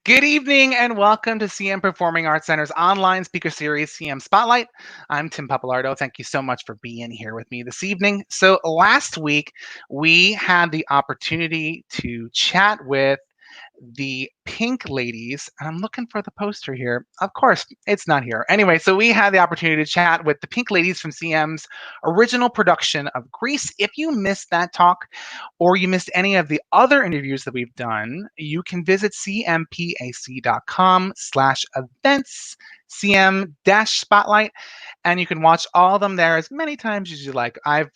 Good evening and welcome to CM Performing Arts Center's online speaker series, CM Spotlight. I'm Tim Pappalardo. Thank you so much for being here with me this evening. So, last week we had the opportunity to chat with the Pink Ladies. I'm looking for the poster here. Of course, it's not here. Anyway, so we had the opportunity to chat with the Pink Ladies from CM's original production of Grease. If you missed that talk or you missed any of the other interviews that we've done, you can visit cmpac.com/events, CM-spotlight, and you can watch all of them there as many times as you like. I've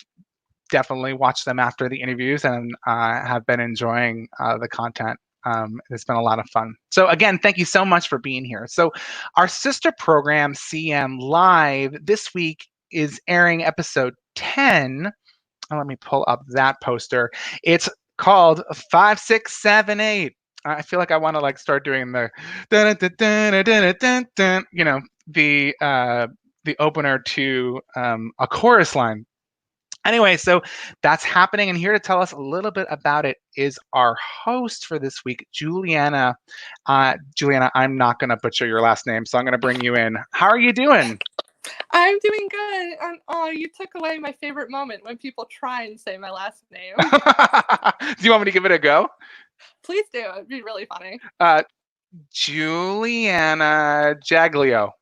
definitely watched them after the interviews and have been enjoying the content. It's been a lot of fun. So again, thank you so much for being here. So our sister program, CM Live, this week is airing episode 10. Let me pull up that poster. It's called 5678. I feel like I want to like start doing the the opener to a chorus line. Anyway, so that's happening, and here to tell us a little bit about it is our host for this week, Juliana. Juliana, I'm not going to butcher your last name, so I'm going to bring you in. How are you doing? I'm doing good. Oh, you took away my favorite moment when people try and say my last name. Do you want me to give it a go? Please do. It'd be really funny. Juliana Jaglio.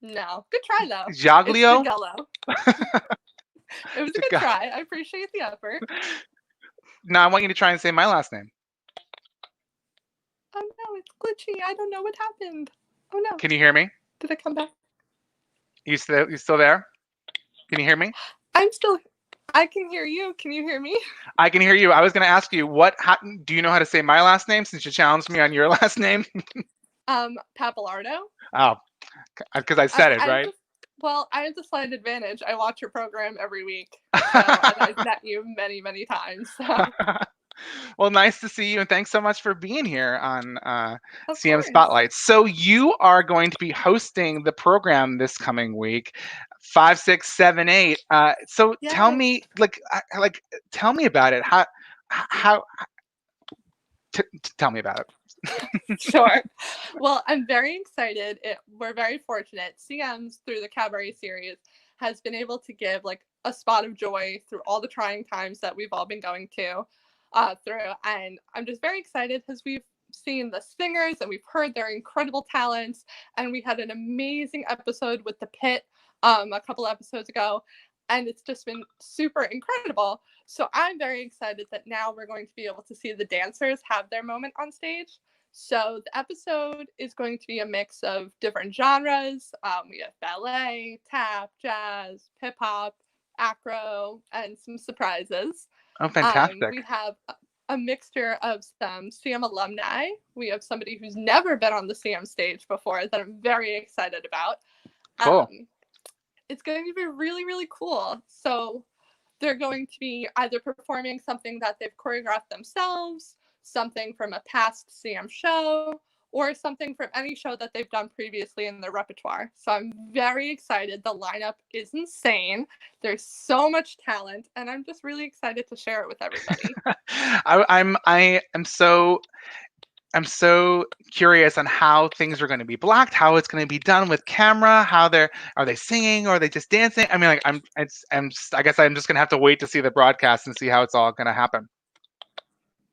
No. Good try, though. Jaglio? It's Jagello. It was a good try. I appreciate the effort. Now I want you to try and say my last name. Oh, no. It's glitchy. I don't know what happened. Oh, no. Can you hear me? Did it come back? You still there? Can you hear me? I can hear you. Can you hear me? I can hear you. I was going to ask you, do you know how to say my last name since you challenged me on your last name? Pappalardo. Oh, because I said it, right? I have the slight advantage. I watch your program every week. So, and I've met you many, many times. So. Well, nice to see you, and thanks so much for being here on CM course. Spotlight. So you are going to be hosting the program this coming week, 5678. So yes. tell me, tell me about it. Tell me about it. Sure. Well, I'm very excited. We're very fortunate. CM's, through the Cabaret series, has been able to give like a spot of joy through all the trying times that we've all been going through. And I'm just very excited because we've seen the singers and we've heard their incredible talents. And we had an amazing episode with the Pit a couple episodes ago. And it's just been super incredible. So I'm very excited that now we're going to be able to see the dancers have their moment on stage. So the episode is going to be a mix of different genres. We have ballet, tap, jazz, hip hop, acro, and some surprises. Oh, fantastic. We have a mixture of some CM alumni. We have somebody who's never been on the CM stage before that I'm very excited about. Cool. It's going to be really, really cool. So they're going to be either performing something that they've choreographed themselves, something from a past CM show, or something from any show that they've done previously in their repertoire. So I'm very excited. The lineup is insane. There's so much talent, and I'm just really excited to share it with everybody. I'm so curious on how things are going to be blocked, how it's going to be done with camera, are they singing or are they just dancing? I mean, like I guess I'm just going to have to wait to see the broadcast and see how it's all going to happen.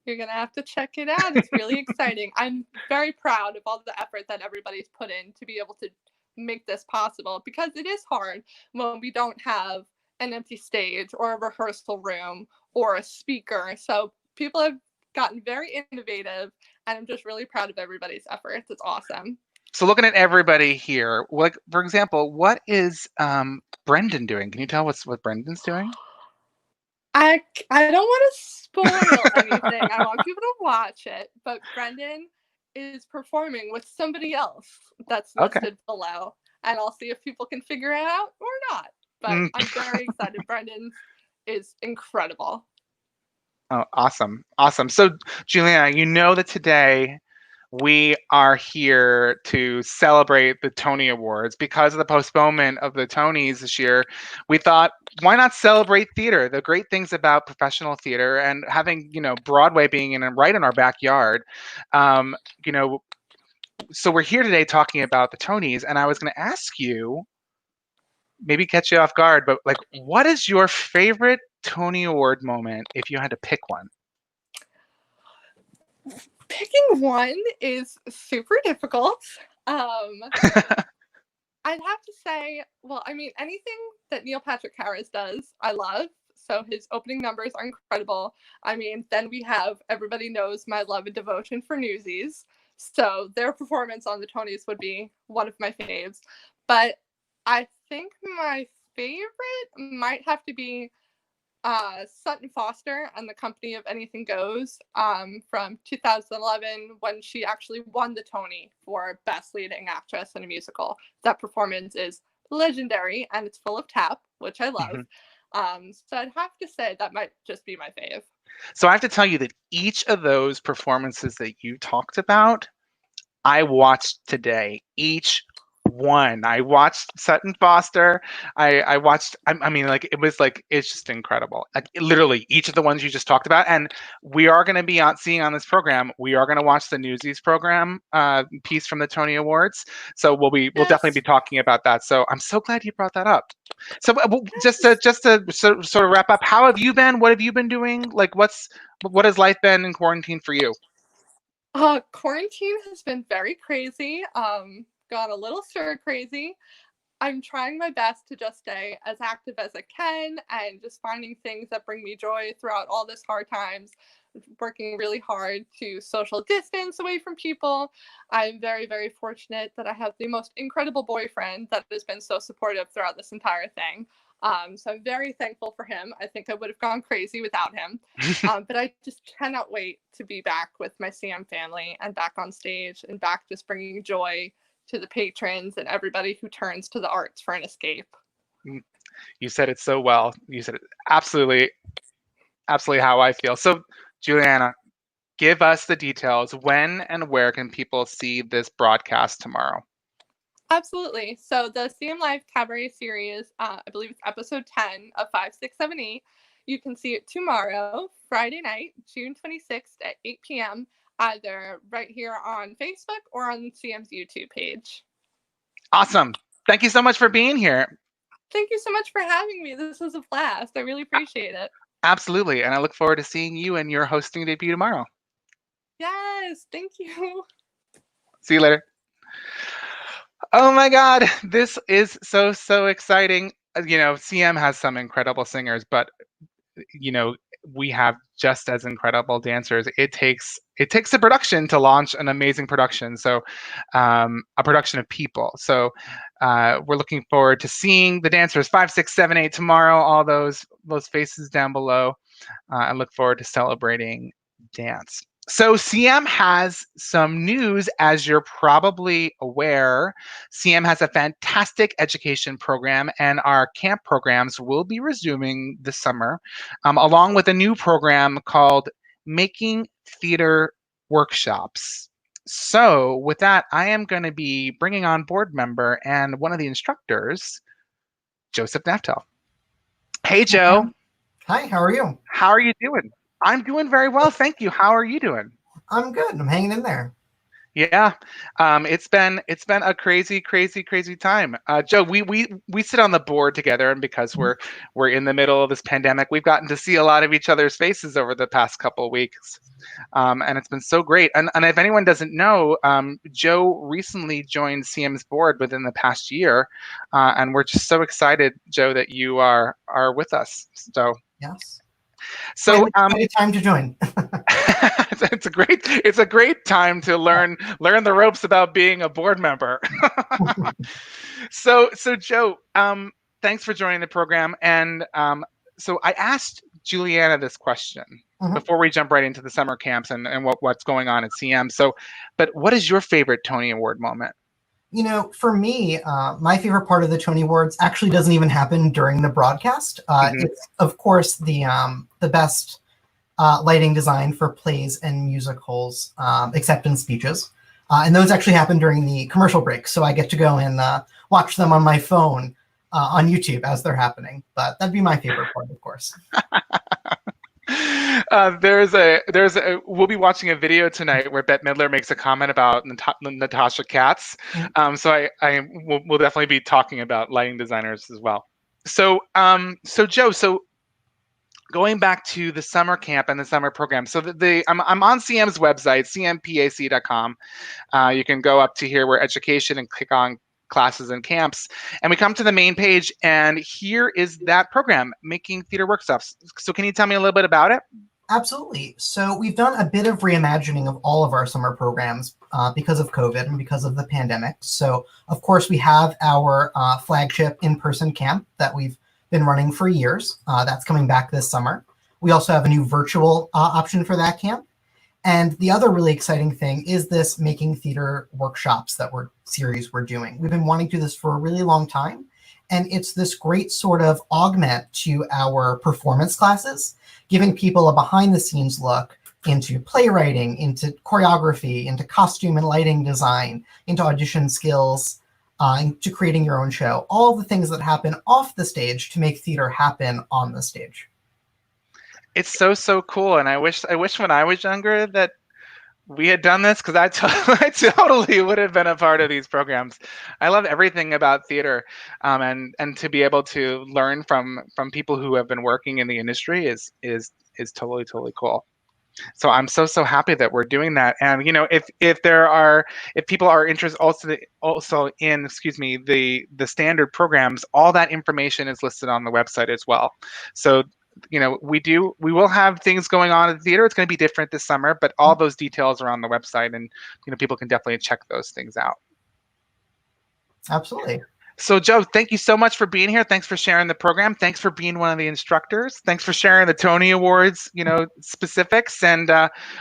You're going to have to check it out. It's really exciting. I'm very proud of all the effort that everybody's put in to be able to make this possible, because it is hard when we don't have an empty stage or a rehearsal room or a speaker. So people have gotten very innovative, and I'm just really proud of everybody's efforts. It's awesome. So looking at everybody here, like for example, what is Brendan doing? Can you tell what Brendan's doing? I don't want to spoil anything. I want people to watch it, but Brendan is performing with somebody else that's listed below, and I'll see if people can figure it out or not. But I'm very excited. Brendan is incredible. Oh, awesome. So, Juliana, you know that today we are here to celebrate the Tony Awards. Because of the postponement of the Tonys this year, we thought, why not celebrate theater, the great things about professional theater, and having, Broadway being right in our backyard. You know, so we're here today talking about the Tonys, and I was going to ask you, maybe catch you off guard, but like, what is your favorite Tony Award moment if you had to pick one? Picking one is super difficult. I'd have to say, well, I mean, anything that Neil Patrick Harris does, I love. So his opening numbers are incredible. I mean, then we have Everybody Knows My Love and Devotion for Newsies. So their performance on the Tonys would be one of my faves. But I think my favorite might have to be Sutton Foster and the Company of Anything Goes from 2011, when she actually won the Tony for Best Leading Actress in a Musical. That performance is legendary, and it's full of tap, which I love. So I'd have to say that might just be my fave. So I have to tell you that each of those performances that you talked about, I watched today. Each one. I watched Sutton Foster. I watched, I mean, like, it's just incredible. Like, literally each of the ones you just talked about. And we are going to be seeing on this program, we are going to watch the Newsies program piece from the Tony Awards. So we'll definitely be talking about that. So I'm so glad you brought that up. So just to sort of wrap up, how have you been? What have you been doing? Like, what has life been in quarantine for you? Quarantine has been very crazy. Gone a little stir crazy. I'm trying my best to just stay as active as I can and just finding things that bring me joy throughout all this hard times. Working really hard to social distance away from people. I'm very, very fortunate that I have the most incredible boyfriend that has been so supportive throughout this entire thing. So I'm very thankful for him. I think I would have gone crazy without him. But I just cannot wait to be back with my CM family and back on stage and back just bringing joy to the patrons and everybody who turns to the arts for an escape. You said it so well. You said it absolutely how I feel. So, Juliana, give us the details. When and where can people see this broadcast tomorrow? Absolutely. So the CM Live Cabaret series, I believe it's episode 10 of 5, 6, 7, 8. You can see it tomorrow, Friday night, June 26th at 8 p.m., either right here on Facebook or on CM's YouTube page. Awesome. Thank you so much for being here. Thank you so much for having me. This was a blast. I really appreciate it. Absolutely. And I look forward to seeing you and your hosting debut tomorrow. Yes. Thank you. See you later. Oh my God. This is so exciting. CM has some incredible singers, but we have just as incredible dancers. It takes a production to launch an amazing production. So a production of people. So we're looking forward to seeing the dancers 5, 6, 7, 8 tomorrow, all those faces down below. I look forward to celebrating dance. So CM has some news. As you're probably aware, CM has a fantastic education program, and our camp programs will be resuming this summer, along with a new program called Making Theater Workshops. So with that, I am going to be bringing on board member and one of the instructors, Joseph Naftel. Hey, Joe. Hi, how are you? How are you doing? I'm doing very well, thank you. How are you doing? I'm good. I'm hanging in there. Yeah, it's been a crazy time. Joe, we sit on the board together, and because we're in the middle of this pandemic, we've gotten to see a lot of each other's faces over the past couple of weeks, and it's been so great. And if anyone doesn't know, Joe recently joined CM's board within the past year, and we're just so excited, Joe, that you are with us. So yes. So quite a time to join. it's a great time to learn the ropes about being a board member. So Joe, thanks for joining the program. And so I asked Juliana this question before we jump right into the summer camps and what's going on at CM. So, but what is your favorite Tony Award moment? For me, my favorite part of the Tony Awards actually doesn't even happen during the broadcast. It's, of course, the best lighting design for plays and musicals, acceptance speeches. And those actually happen during the commercial breaks, so I get to go and watch them on my phone on YouTube as they're happening. But that'd be my favorite part, of course. We'll be watching a video tonight where Bette Midler makes a comment about Natasha Katz. So we'll definitely be talking about lighting designers as well. So Joe, going back to the summer camp and the summer program. So I'm on CM's website, cmpac.com. You can go up to here where education and click on classes and camps, and we come to the main page, and here is that program, Making Theater Workshops. So can you tell me a little bit about it? Absolutely. So we've done a bit of reimagining of all of our summer programs because of COVID and because of the pandemic. So of course we have our flagship in-person camp that we've been running for years. That's coming back this summer. We also have a new virtual option for that camp. And the other really exciting thing is this Making Theater Workshops series we're doing. We've been wanting to do this for a really long time. And it's this great sort of augment to our performance classes, giving people a behind the scenes look into playwriting, into choreography, into costume and lighting design, into audition skills, into creating your own show, all the things that happen off the stage to make theater happen on the stage. It's so cool, and I wish when I was younger that we had done this, because I totally would have been a part of these programs. I love everything about theater, and to be able to learn from people who have been working in the industry is totally cool. So I'm so happy that we're doing that. And if people are interested also in the standard programs, all that information is listed on the website as well. So we will have things going on in the theater. It's going to be different this summer, but all those details are on the website, and people can definitely check those things out. Absolutely. So Joe, thank you so much for being here. Thanks for sharing the program. Thanks for being one of the instructors. Thanks for sharing the Tony Awards, specifics, and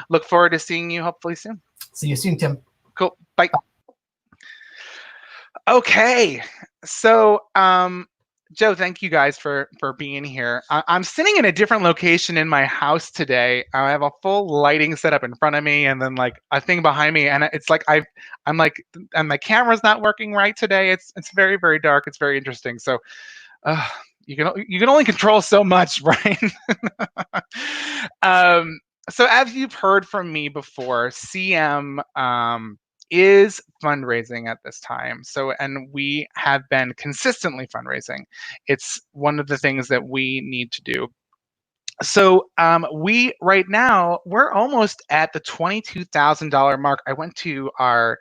look forward to seeing you hopefully soon. See you soon, Tim. Cool. Bye. Okay. So, Joe, thank you guys for being here. I'm sitting in a different location in my house today. I have a full lighting setup in front of me, and then like a thing behind me, and it's like and my camera's not working right today. It's very dark. It's very interesting. So you can only control so much, right? So as you've heard from me before, CM is fundraising at this time. And we have been consistently fundraising. It's one of the things that we need to do. So right now we're almost at the $22,000 mark. I went to our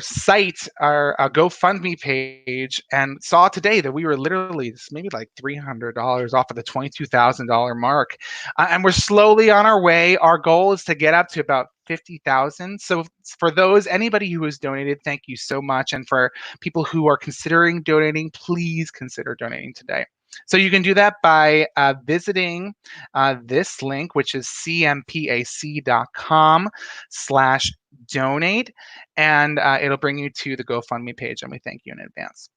site, our GoFundMe page, and saw today that we were literally maybe like $300 off of the $22,000 mark, and we're slowly on our way. Our goal is to get up to about 50,000. So for anybody who has donated, thank you so much. And for people who are considering donating, please consider donating today. So you can do that by visiting this link, which is cmpac.com/donate, and it'll bring you to the GoFundMe page, and we thank you in advance.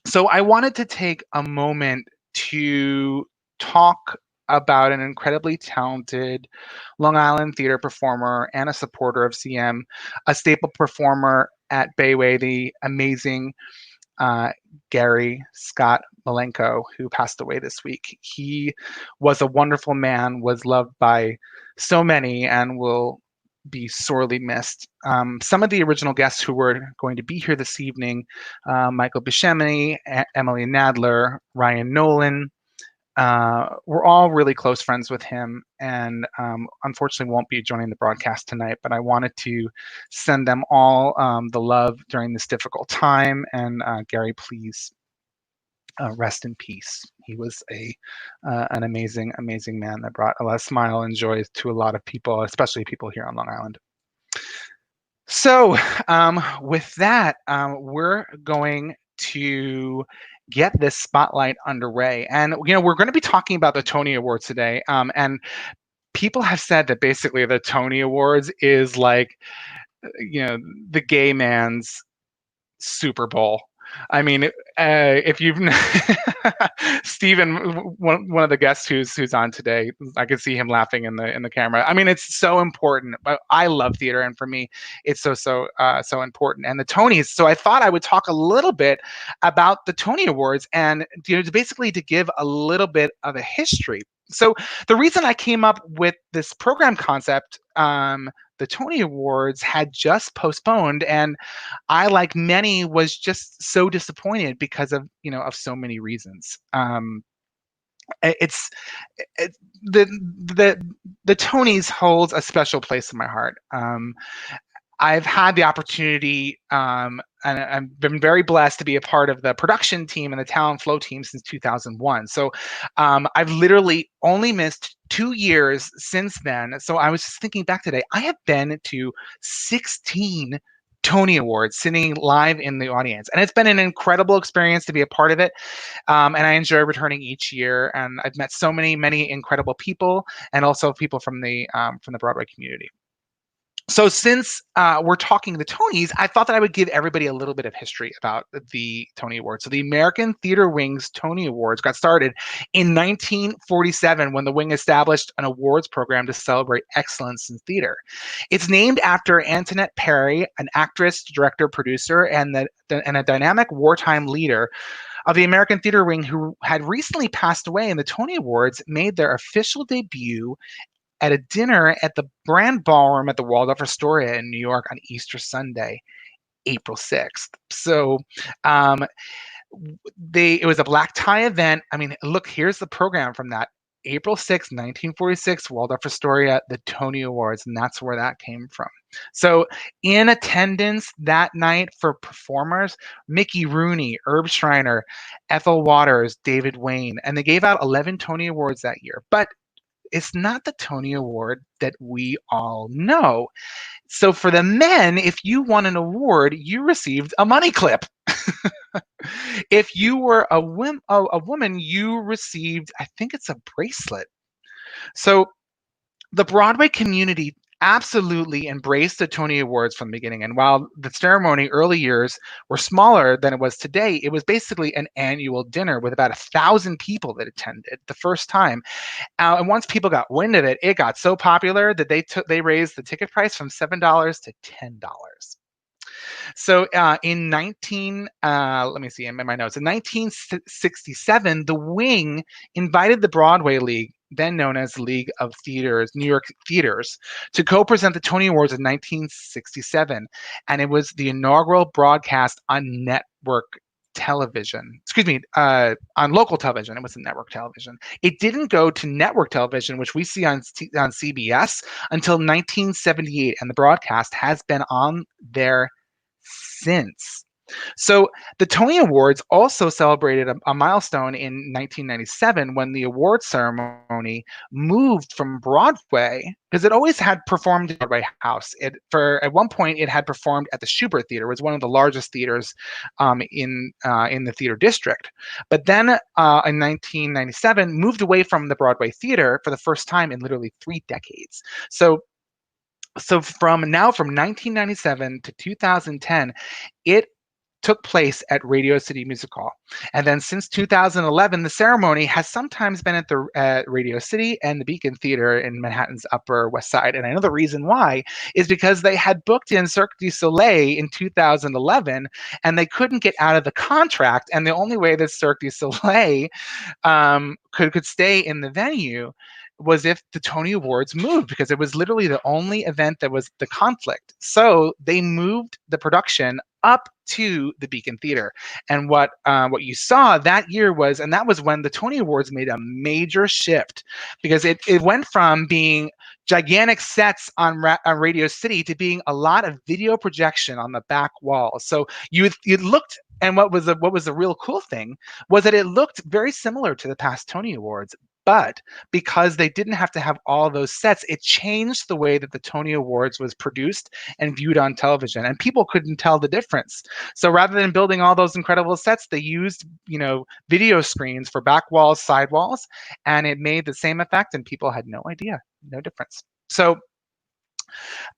So I wanted to take a moment to talk about an incredibly talented Long Island theater performer and a supporter of CM, a staple performer at Bayway, the amazing Gary Scott Malenko, who passed away this week. He was a wonderful man, was loved by so many, and will be sorely missed. Some of the original guests who were going to be here this evening, Michael Buscemi, Emily Nadler, Ryan Nolan, we're all really close friends with him, and unfortunately won't be joining the broadcast tonight, but I wanted to send them all the love during this difficult time. And Gary, please rest in peace. He was an amazing man that brought a lot of smile and joy to a lot of people, especially people here on Long Island. So with that, we're going to get this spotlight underway. And we're going to be talking about the Tony Awards today. And people have said that basically the Tony Awards is like, the gay man's Super Bowl. I mean, if you've Steven, one of the guests who's on today, I could see him laughing in the camera. I mean, it's so important. I love theater, and for me, it's so important. And the Tonys. So I thought I would talk a little bit about the Tony Awards, and basically to give a little bit of a history. So the reason I came up with this program concept, the Tony Awards had just postponed, and I, like many, was just so disappointed because of so many reasons. It's it, the Tonys holds a special place in my heart. I've had the opportunity, and I've been very blessed to be a part of the production team and the talent flow team since 2001. So I've literally only missed 2 years since then. So I was just thinking back today, I have been to 16 Tony Awards, sitting live in the audience. And it's been an incredible experience to be a part of it. And I enjoy returning each year. And I've met so many incredible people, and also people from the Broadway community. So since we're talking the Tonys, I thought that I would give everybody a little bit of history about the Tony Awards. So the American Theater Wing's Tony Awards got started in 1947 when the Wing established an awards program to celebrate excellence in theater. It's named after Antoinette Perry, an actress, director, producer, and a dynamic wartime leader of the American Theater Wing who had recently passed away, and the Tony Awards made their official debut at a dinner at the Brand Ballroom at the Waldorf Astoria in New York on Easter Sunday, April 6th. So it was a black tie event. I mean, look, here's the program from that. April 6th, 1946, Waldorf Astoria, the Tony Awards, and that's where that came from. So in attendance that night for performers, Mickey Rooney, Herb Schreiner, Ethel Waters, David Wayne, and they gave out 11 Tony Awards that year. But it's not the Tony Award that we all know. So for the men, if you won an award, you received a money clip. If you were a woman, you received, I think it's a bracelet. So the Broadway community absolutely embraced the Tony Awards from the beginning. And while the ceremony early years were smaller than it was today, it was basically an annual dinner with about 1,000 people that attended the first time. And once people got wind of it, it got so popular that they raised the ticket price from $7 to $10. So in 1967, the Wing invited the Broadway League, then known as League of Theaters, New York Theaters, to co-present the Tony Awards in 1967. And it was the inaugural broadcast on network television. On local television. It wasn't network television. It didn't go to network television, which we see on CBS, until 1978. And the broadcast has been on there since. So the Tony Awards also celebrated a milestone in 1997 when the award ceremony moved from Broadway, because it always had performed in Broadway House. At one point it had performed at the Shubert Theater. It was one of the largest theaters in the theater district. But then in 1997 moved away from the Broadway Theater for the first time in literally 3 decades. So from 1997 to 2010, it took place at Radio City Music Hall. And then since 2011, the ceremony has sometimes been at Radio City and the Beacon Theater in Manhattan's Upper West Side. And I know the reason why is because they had booked in Cirque du Soleil in 2011, and they couldn't get out of the contract. And the only way that Cirque du Soleil could stay in the venue was if the Tony Awards moved, because it was literally the only event that was the conflict. So they moved the production up to the Beacon Theater. And what you saw that year was when the Tony Awards made a major shift, because it went from being gigantic sets on Radio City to being a lot of video projection on the back wall. So you looked, and what was the real cool thing was that it looked very similar to the past Tony Awards. But because they didn't have to have all those sets, it changed the way that the Tony Awards was produced and viewed on television, and people couldn't tell the difference. So rather than building all those incredible sets, they used, video screens for back walls, side walls, and it made the same effect, and people had no idea, no difference. So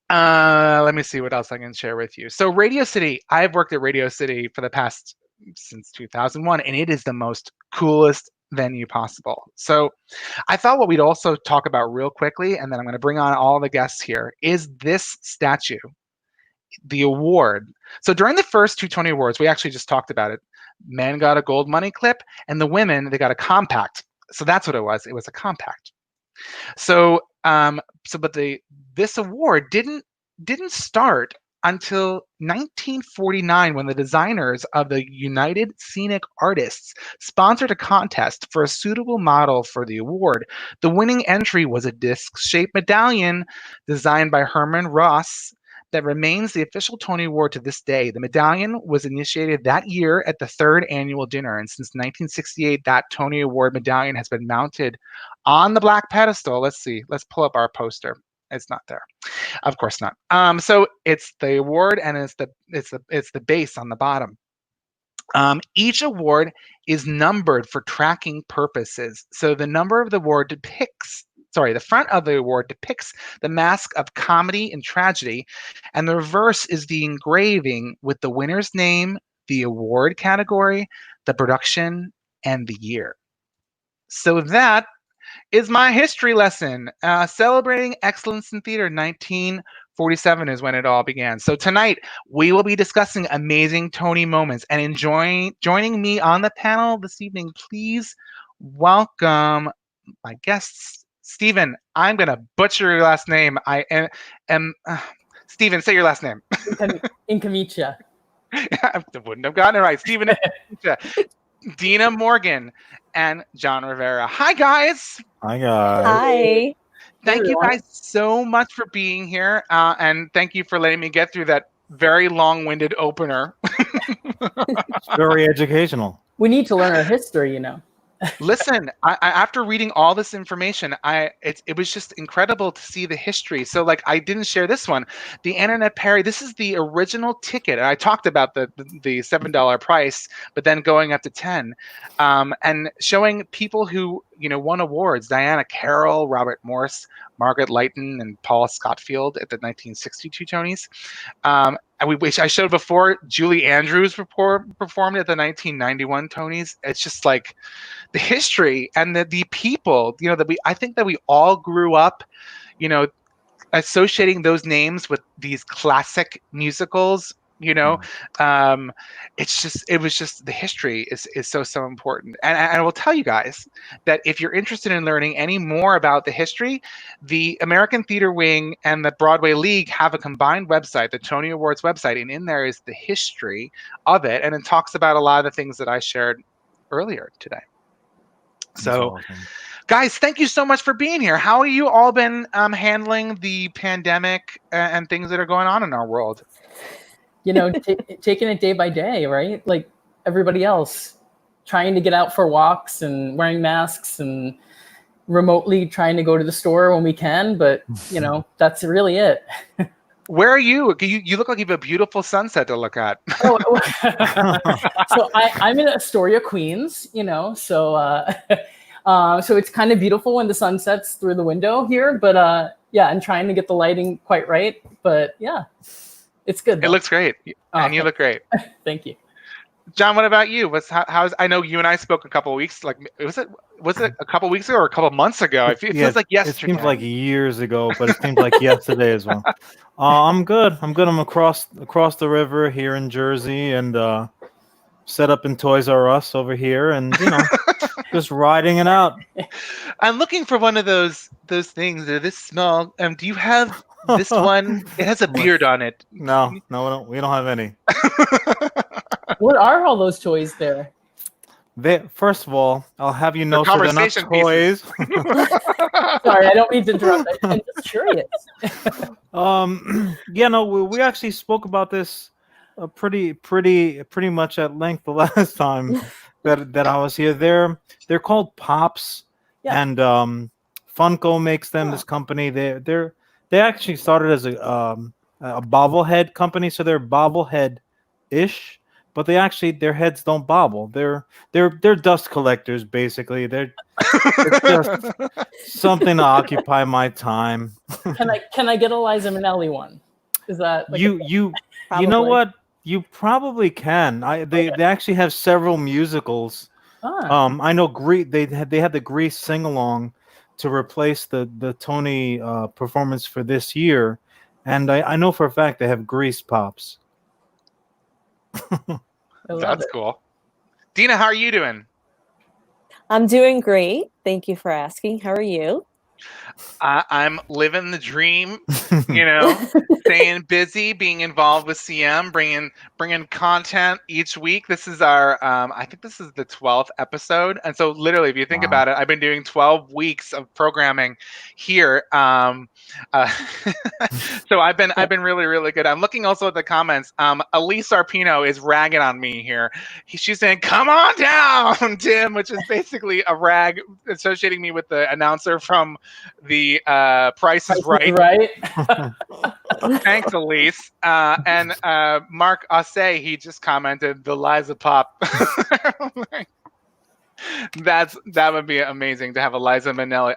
let me see what else I can share with you. So Radio City, I've worked at Radio City for the past since 2001, and it is the most coolest venue possible. So I thought what we'd also talk about real quickly, and then I'm going to bring on all the guests here, is this statue, the award. So during the first 2 Tony Awards, we actually just talked about it. Men got a gold money clip, and the women, they got a compact. So that's what it was. It was a compact. So, this award didn't start until 1949, when the designers of the United Scenic Artists sponsored a contest for a suitable model for the award. The winning entry was a disc-shaped medallion designed by Herman Ross that remains the official Tony Award to this day. The medallion was initiated that year at the 3rd annual dinner, and since 1968, that Tony Award medallion has been mounted on the black pedestal. Let's see. Let's pull up our poster. It's not there. Of course not. So it's the award, and it's the base on the bottom. Each award is numbered for tracking purposes. So the number of the award the front of the award depicts the mask of comedy and tragedy, and the reverse is the engraving with the winner's name, the award category, the production, and the year. So that is my history lesson. Celebrating excellence in theater. 1947 is when it all began. So tonight we will be discussing amazing Tony moments, and joining me on the panel this evening, please welcome my guests. Steven, I'm going to butcher your last name. I am Steven, say your last name. Incammicia. I wouldn't have gotten it right. Steven Incammicia, Dina Morgan, and John Rivera. Hi, guys. Hi, guys. Hi. Thank you guys so much for being here, and thank you for letting me get through that very long-winded opener. It's very educational. We need to learn our history, you know. Listen, I after reading all this information, it was just incredible to see the history. So, like, I didn't share this one. The Internet Parry, this is the original ticket. And I talked about the $7 price, but then going up to 10, and showing people who won awards: Diana Carroll, Robert Morse, Margaret Leighton, and Paul Scottfield at the 1962 Tonys. I showed before, Julie Andrews performed at the 1991 Tonys. It's just like the history and the people, I think that we all grew up, associating those names with these classic musicals. It was just the history is so important. And I will tell you guys that if you're interested in learning any more about the history, the American Theater Wing and the Broadway League have a combined website, the Tony Awards website, and in there is the history of it, and it talks about a lot of the things that I shared earlier today. So awesome. Guys, thank you so much for being here. How have you all been handling the pandemic and things that are going on in our world? Taking it day by day, right? Like everybody else, trying to get out for walks and wearing masks and remotely trying to go to the store when we can. But, that's really it. Where are you? You look like you have a beautiful sunset to look at. So I'm in Astoria, Queens, so it's kind of beautiful when the sun sets through the window here. But I'm trying to get the lighting quite right. But yeah. It's good. It looks great, and you look great. Thank you, John. What about you? How's? I know you and I spoke a couple of weeks. Like, was it a couple of weeks ago or a couple of months ago? It feels like yesterday. It seems like years ago, but it seems like yesterday as well. I'm good. I'm across the river here in Jersey, and set up in Toys R Us over here, and just riding it out. I'm looking for one of those things that are this small. Do you have? This one, it has a beard on it. No, we don't have any. What are all those toys there? First of all, I'll have you know, so they're not toys. Sorry, I don't mean to interrupt. I'm just curious. We actually spoke about this pretty much at length the last time that I was here. They're called Pops, and Funko makes them. This company, they actually started as a bobblehead company, so they're bobblehead-ish, but their heads don't bobble. They're dust collectors, basically. It's just something to occupy my time. Can I get a Liza Minnelli one? Is that you know what? You probably can. They actually have several musicals. I know they had the Grease sing along to replace the Tony performance for this year, and I know for a fact they have Grease Pops. That's cool. Dina, how are you doing? I'm doing great. Thank you for asking. How are you? I'm living the dream, staying busy, being involved with CM, bringing content each week. This is our, I think this is the 12th episode, and so literally, if you think about it, I've been doing 12 weeks of programming here. So I've been really, really good. I'm looking also at the comments. Elise Arpino is ragging on me here. She's saying, "Come on down, Tim," which is basically a rag associating me with the announcer from the Price is Right. Thanks, Elise. And Mark Assay, he just commented the Liza Pop. That would be amazing to have a Liza Minnelli.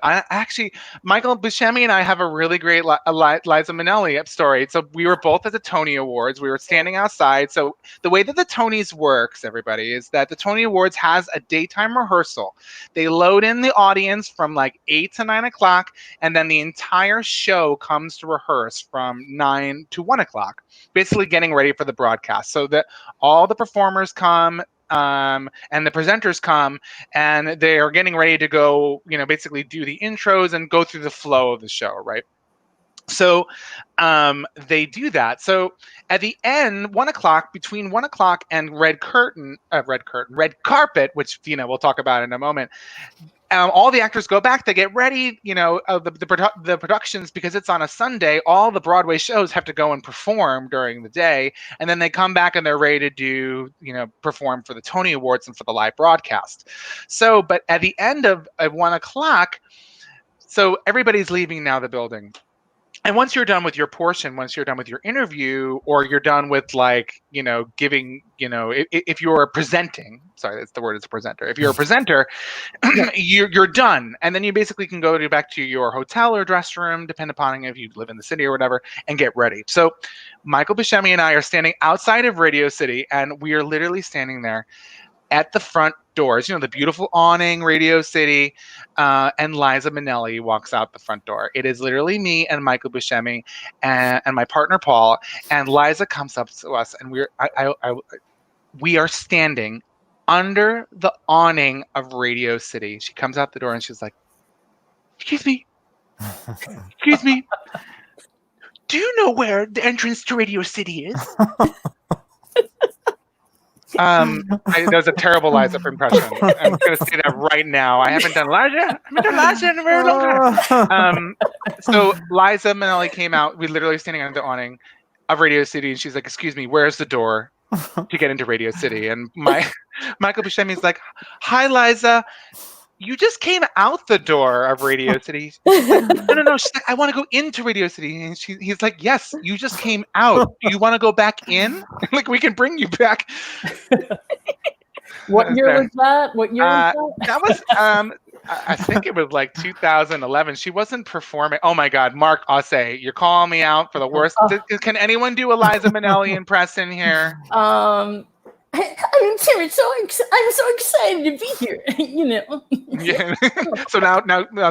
Michael Buscemi and I have a really great Liza Minnelli story. So we were both at the Tony Awards. We were standing outside. So the way that the Tonys works, everybody, is that the Tony Awards has a daytime rehearsal. They load in the audience from like 8 to 9 o'clock, and then the entire show comes to rehearse from 9 to 1 o'clock, basically getting ready for the broadcast. So that all the performers come, and the presenters come, and they are getting ready to go, basically do the intros and go through the flow of the show, right? So they do that. So at the end, 1 o'clock, between 1 o'clock and red carpet, which we'll talk about in a moment. All the actors go back. They get ready. The productions, because it's on a Sunday. All the Broadway shows have to go and perform during the day, and then they come back and they're ready to do, perform for the Tony Awards and for the live broadcast. So, but at the end of 1 o'clock, so everybody's leaving now the building. And once you're done with your portion, once you're done with your interview, or you're done with giving, if you're presenting, sorry, that's the word, it's a presenter. If you're a presenter, you're done. And then you basically can go back to your hotel or dress room, depending upon if you live in the city or whatever, and get ready. So Michael Buscemi and I are standing outside of Radio City, and we are literally standing there at the front doors, the beautiful awning, Radio City, and Liza Minnelli walks out the front door. It is literally me and Michael Buscemi and my partner Paul, and Liza comes up to us, and we are standing under the awning of Radio City. She comes out the door and she's like, "Excuse me, do you know where the entrance to Radio City is?" That was a terrible Liza impression. I'm going to say that right now. I haven't done Liza in a very long time. So Liza Minnelli came out. We literally standing under the awning of Radio City, and she's like, "Excuse me, where's the door to get into Radio City?" And Michael Buscemi is like, "Hi, Liza. You just came out the door of Radio City." No. She's like, "I want to go into Radio City." And he's like, "Yes, you just came out. Do you want to go back in? We can bring you back." What year was that? That was, I think it was 2011. She wasn't performing. Oh my God, Mark Assay, you're calling me out for the worst. Can anyone do a Liza Minnelli impression here? I'm Tim. I'm so excited to be here. Yeah. So now,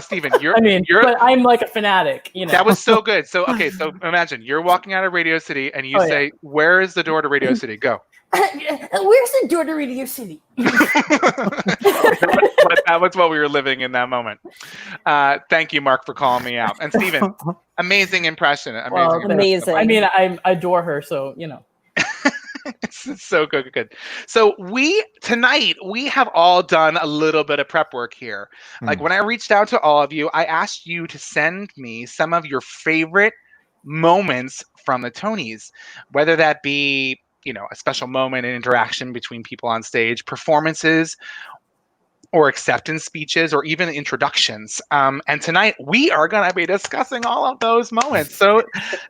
Steven, but I'm like a fanatic. That was so good. So okay, so imagine you're walking out of Radio City and you say, "Where is the door to Radio City?" Go. Where's the door to Radio City? That was what we were living in that moment. Thank you, Mark, for calling me out. And Steven, amazing impression. Amazing. I mean, I adore her, so It's so good. So tonight we have all done a little bit of prep work here. Like when I reached out to all of you, I asked you to send me some of your favorite moments from the Tonys, whether that be, a special moment, an interaction between people on stage, performances, or acceptance speeches, or even introductions. And tonight we are going to be discussing all of those moments. So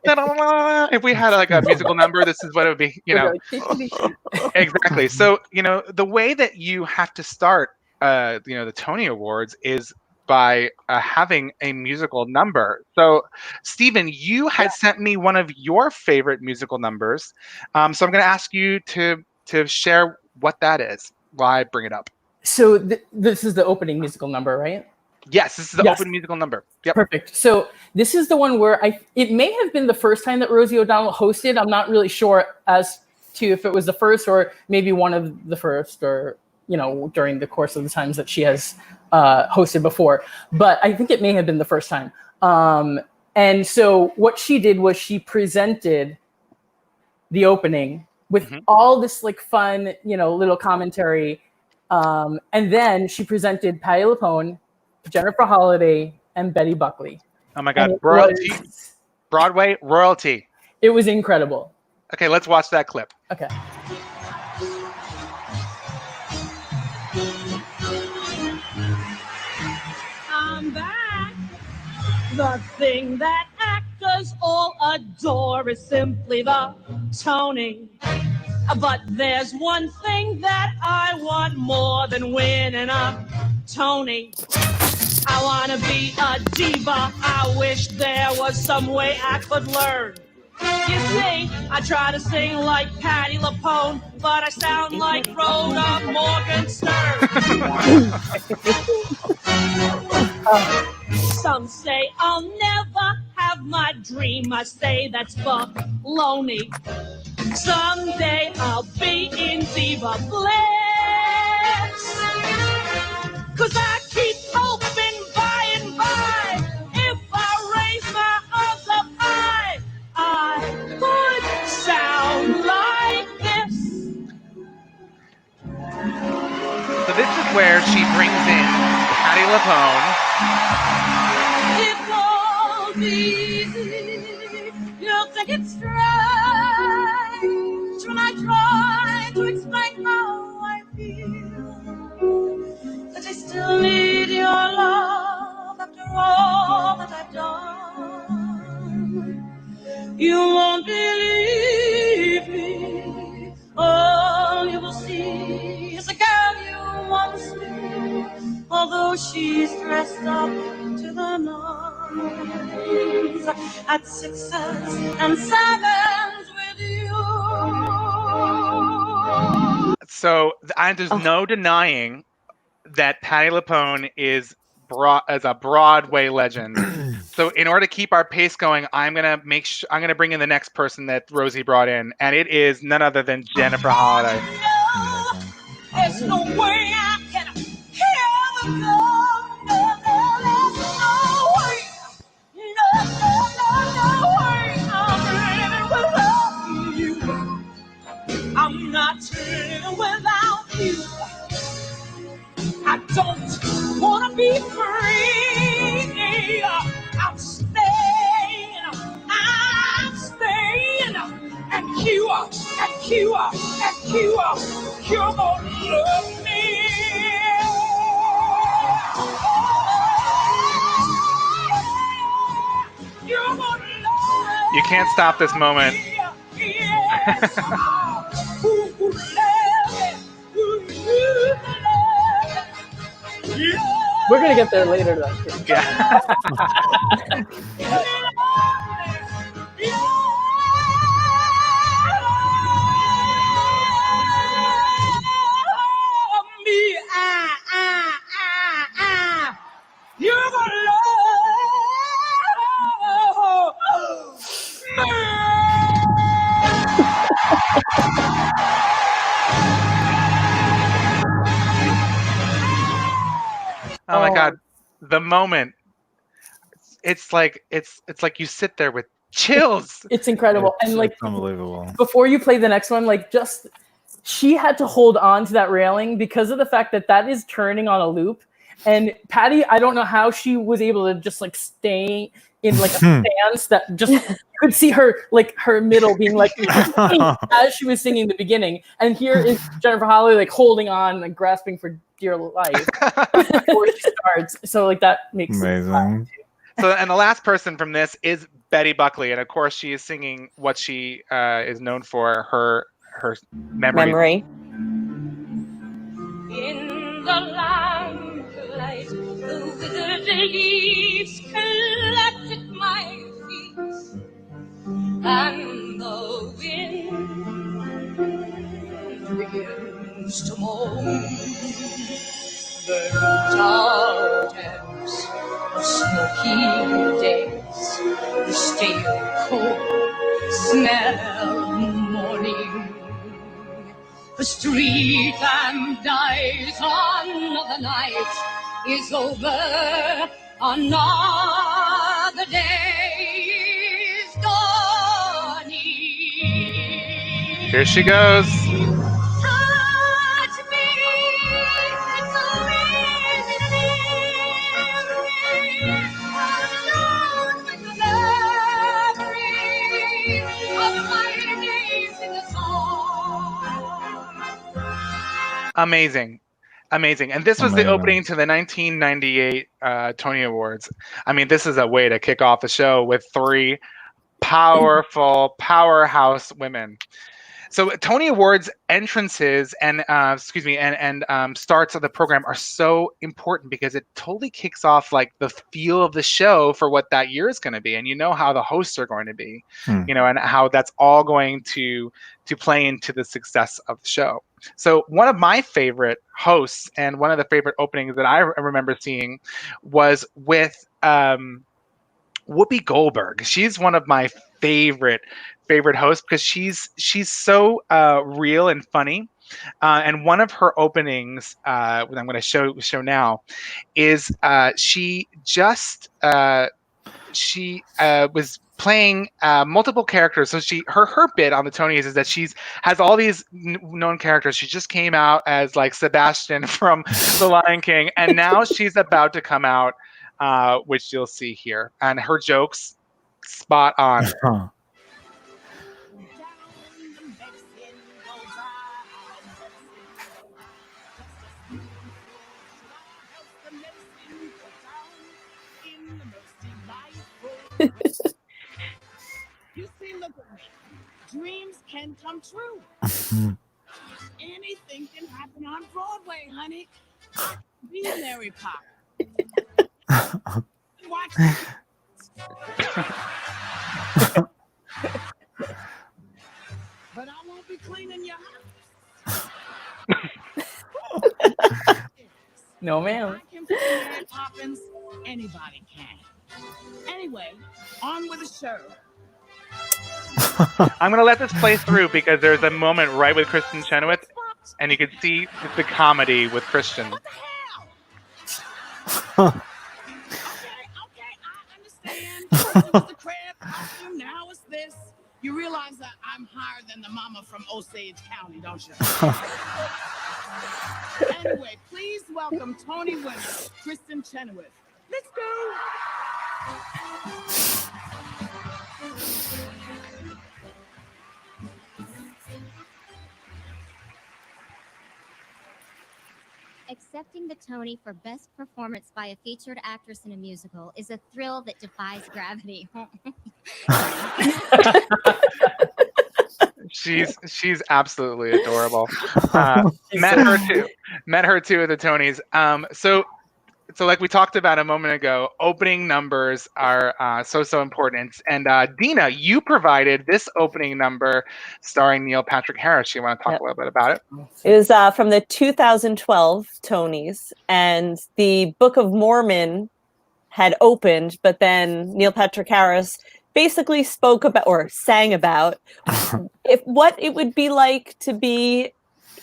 if we had a musical number, this is what it would be, Exactly. So, the way that you have to start, the Tony Awards is by having a musical number. So, Steven, you had sent me one of your favorite musical numbers. So I'm going to ask you to share what that is while I bring it up. So this is the opening musical number, right? Yes, this is the opening musical number. Yep. Perfect. So this is the one where it may have been the first time that Rosie O'Donnell hosted. I'm not really sure as to if it was the first or maybe one of the first, or during the course of the times that she has hosted before. But I think it may have been the first time. And so what she did was she presented the opening with all this like fun, little commentary. And then she presented Patti Lupone, Jennifer Holliday, and Betty Buckley. Oh my God, royalty. Broadway royalty. It was incredible. Okay, let's watch that clip. Okay. I'm back. The thing that actors all adore is simply the toning. But there's one thing that I want more than winning a Tony. I want to be a diva. I wish there was some way I could learn. You see, I try to sing like Patti Lupone, but I sound like Rhoda Morgenstern. Some say I'll never have my dream. I say that's baloney. Someday I'll be in diva bliss. 'Cause I keep hoping by and by, if I raise my arms up high, I could sound like this. So this is where she brings in Patti Lupone. It won't be easy. You'll think it's strange when I try to explain how I feel. That I still need your love after all that I've done. You won't believe me. All you will see is a girl you once knew, although she's dressed up to the nines at sixes and sevens with you. So there's no denying that Patti Lupone is as a Broadway legend. So in order to keep our pace going, I'm gonna bring in the next person that Rosie brought in, and it is none other than Jennifer Holliday. There's no way I can hear the love. No, there's no way. No way. I'm living without you. I'm not living without you. I don't want to be free. I'm staying. And you gonna love me. You're gonna love me. You can't stop this moment. Yes. We're gonna get there later, though. Yeah. You're gonna love me. Oh my God, the moment. It's like you sit there with chills. It's incredible. And like, It's unbelievable. before you play the next one, like she had to hold on to that railing because of the fact that is turning on a loop. And Patti, I don't know how she was able to just like stay in like a stance that just, you could see her middle being like as she was singing the beginning. And here is Jennifer Holliday like holding on and grasping for dear life before she starts. So like that makes amazing. So, and the last person from this is Betty Buckley, and of course she is singing what she is known for, her memory. In the limelight, the withered the leaves collect at my feet, and the wind begins to moan. Burnt out eggs, the smoky days, the stale cold smell of morning. The street lamp dies, another night is over, another day is dawning. Here she goes. Touch me, it's a alone with the memory of my days in the song. Amazing. And this was the opening to the 1998 Tony Awards. I mean, this is a way to kick off the show with 3 powerful powerhouse women. So Tony Awards entrances and starts of the program are so important because it totally kicks off like the feel of the show for what that year is going to be, and you know how the hosts are going to be, you know, and how that's all going to play into the success of the show. So one of my favorite hosts and one of the favorite openings that I remember seeing was with Whoopi Goldberg. She's one of my favorite hosts because she's so real and funny. And one of her openings, that I'm going to show now, is she was playing multiple characters. So her bit on the Tonys is that has all these known characters. She just came out as like Sebastian from The Lion King, and now she's about to come out, which you'll see here. And her jokes, spot on. You see, look at me. Dreams can come true. Anything can happen on Broadway, honey. Be Mary Poppins. Watch this. But I won't be cleaning your house. No, ma'am. I can be Mary Poppins. Anybody can. Anyway, on with the show. I'm going to let this play through because there's a moment right with Kristen Chenoweth, and you can see the comedy with Kristen. What the hell? Okay, I understand. First it was the crab costume, now it's this. You realize that I'm higher than the mama from Osage County, don't you? Anyway, please welcome Tony winner, Kristen Chenoweth. Let's go. Accepting the Tony for Best Performance by a Featured Actress in a Musical is a thrill that defies gravity. She's absolutely adorable. Met her too at the Tonys. So like we talked about a moment ago, opening numbers are so important. And Dina, you provided this opening number starring Neil Patrick Harris. You want to talk a little bit about it? It was from the 2012 Tonys, and the Book of Mormon had opened, but then Neil Patrick Harris basically spoke about or sang about what it would be like to be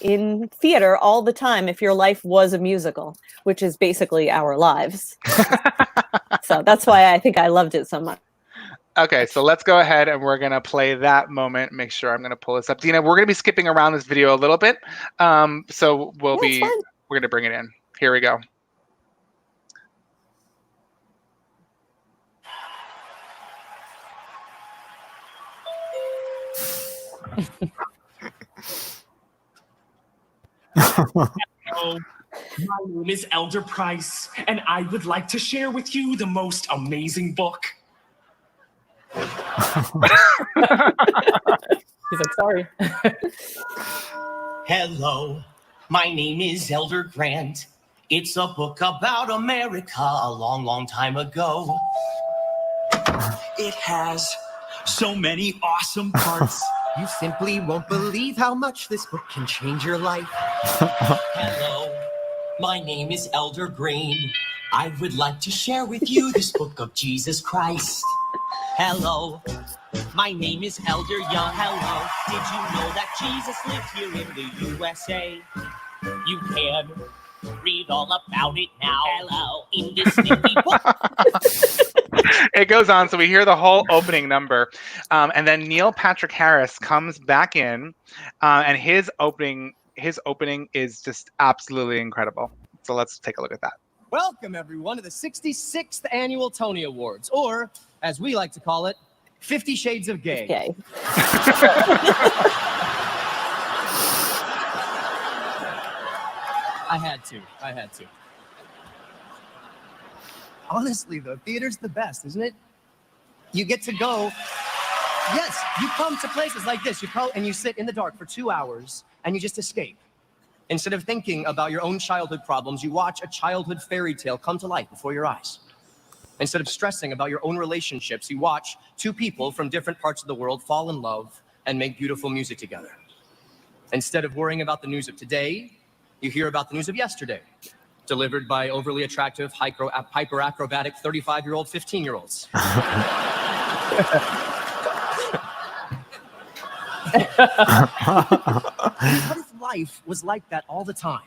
in theater all the time if your life was a musical, which is basically our lives. So that's why I think I loved it so much. Okay, so let's go ahead and we're going to play that moment. Make sure I'm going to pull this up. Dina, we're going to be skipping around this video a little bit. So we're going to bring it in. Here we go. Hello, my name is Elder Price, and I would like to share with you the most amazing book. He's like, sorry. Hello, my name is Elder Grant, It's a book about America a long, long time ago. It has so many awesome parts. You simply won't believe how much this book can change your life. Hello, my name is Elder Green. I would like to share with you this book of Jesus Christ. Hello, my name is Elder Young. Hello, did you know that Jesus lived here in the USA? You can read all about it now. Hello, in this sneaky book. It goes on. So we hear the whole opening number. And then Neil Patrick Harris comes back in, and his opening is just absolutely incredible. So let's take a look at that. Welcome, everyone, to the 66th Annual Tony Awards, or, as we like to call it, 50 Shades of Gay. Gay. I had to. Honestly, though, theater's the best, isn't it? You get to go. Yes, you come to places like this. You go and you sit in the dark for 2 hours, and you just escape. Instead of thinking about your own childhood problems, you watch a childhood fairy tale come to life before your eyes. Instead of stressing about your own relationships, you watch two people from different parts of the world fall in love and make beautiful music together. Instead of worrying about the news of today, you hear about the news of yesterday, delivered by overly attractive, hyper-acrobatic 35-year-old, 15-year-olds. What if life was like that all the time?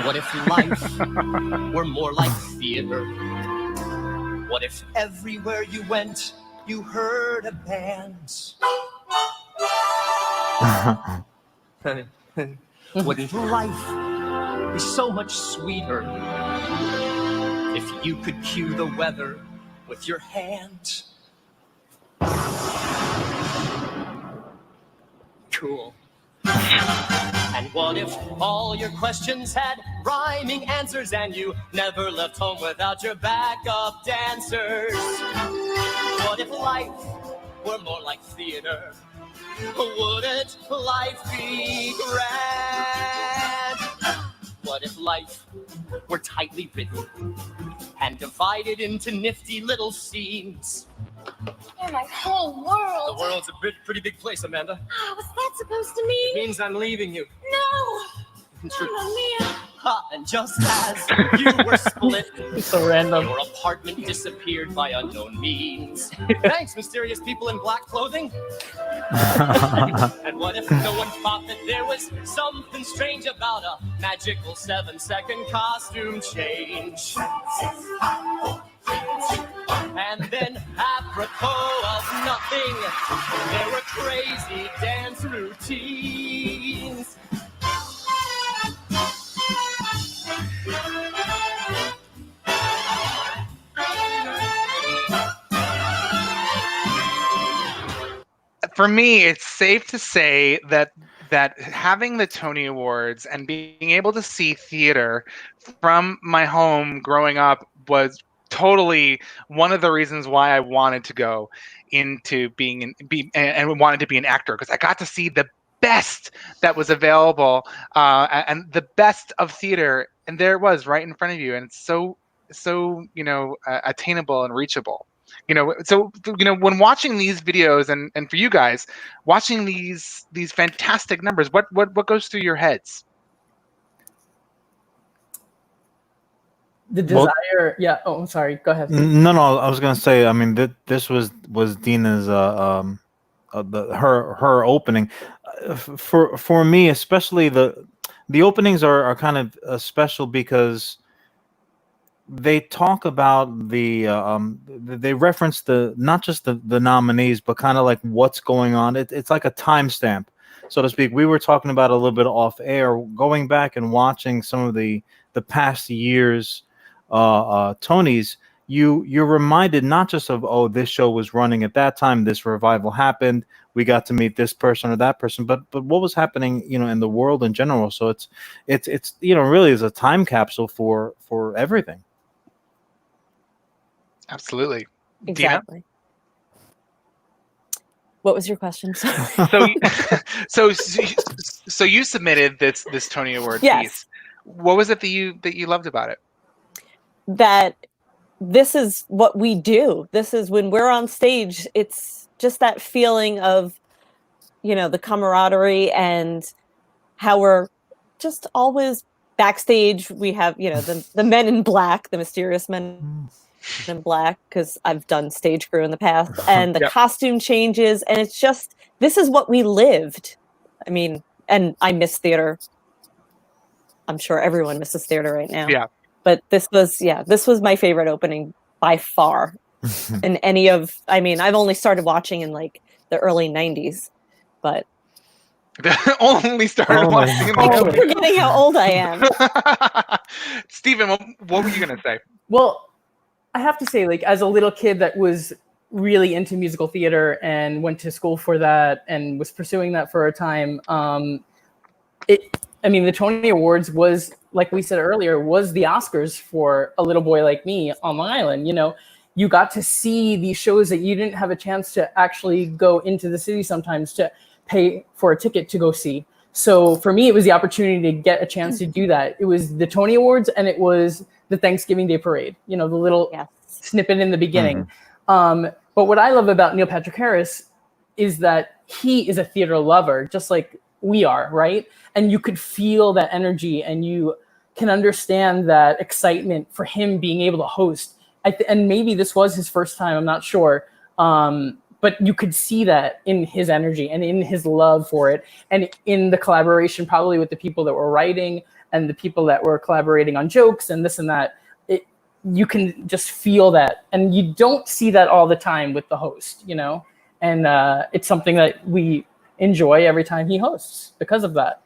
What if life were more like theater? What if everywhere you went, you heard a band? Wouldn't life be so much sweeter if you could cue the weather with your hand? Cool. And what if all your questions had rhyming answers and you never left home without your backup dancers? What if life were more like theater? Wouldn't life be grand? What if life were tightly written and divided into nifty little scenes? You're my whole world. The world's a pretty big place, Amanda. What's that supposed to mean? It means I'm leaving you. No! Mamma mia! Ha, and just as you were split, so random. Your apartment disappeared by unknown means. Thanks, mysterious people in black clothing. And what if no one thought that there was something strange about a magical 7-second costume change? And then, apropos of nothing, there were crazy dance routines. For me, it's safe to say that having the Tony Awards and being able to see theater from my home growing up was totally one of the reasons why I wanted to go into and wanted to be an actor, because I got to see the best that was available and the best of theater, and there it was right in front of you, and it's so attainable and reachable. So when watching these videos and for you guys watching these fantastic numbers, what goes through your heads? The desire, yeah. Oh, I'm sorry. Go ahead. No. I was gonna say. I mean, this was Dina's her opening. For me, especially the openings are kind of special because they talk about they reference not just the nominees, but kind of like what's going on. It's like a timestamp, so to speak. We were talking about a little bit off air, going back and watching some of the past years Tonys. You're reminded not just of, oh, this show was running at that time, this revival happened, we got to meet this person or that person, but what was happening in the world in general. So it's really is a time capsule for everything. Absolutely. Exactly. Dina? What was your question? So you submitted this Tony Award piece. What was it that you loved about it? That this is what we do. This is when we're on stage. It's just that feeling of, the camaraderie and how we're just always backstage. We have, the men in black, the mysterious men in black, because I've done stage crew in the past, and the costume changes, and it's just, this is what we lived. I mean, and I miss theater. I'm sure everyone misses theater right now. Yeah. But this was my favorite opening by far. In any of, I've only started watching in like the early 90s, but only started watching. I keep forgetting how old I am. Steven, what were you gonna say? Well, I have to say, like, as a little kid that was really into musical theater and went to school for that and was pursuing that for a time, the Tony Awards was, like we said earlier, was the Oscars for a little boy like me on Long Island. You got to see these shows that you didn't have a chance to actually go into the city sometimes to pay for a ticket to go see. So for me, it was the opportunity to get a chance to do that. It was the Tony Awards and it was the Thanksgiving Day Parade, the little snippet in the beginning. But what I love about Neil Patrick Harris is that he is a theater lover, just like we are, right? And you could feel that energy and you can understand that excitement for him being able to host. And maybe this was his first time, I'm not sure. But you could see that in his energy and in his love for it, and in the collaboration probably with the people that were writing and the people that were collaborating on jokes and this and that. You can just feel that, and you don't see that all the time with the host, and it's something that we enjoy every time he hosts because of that.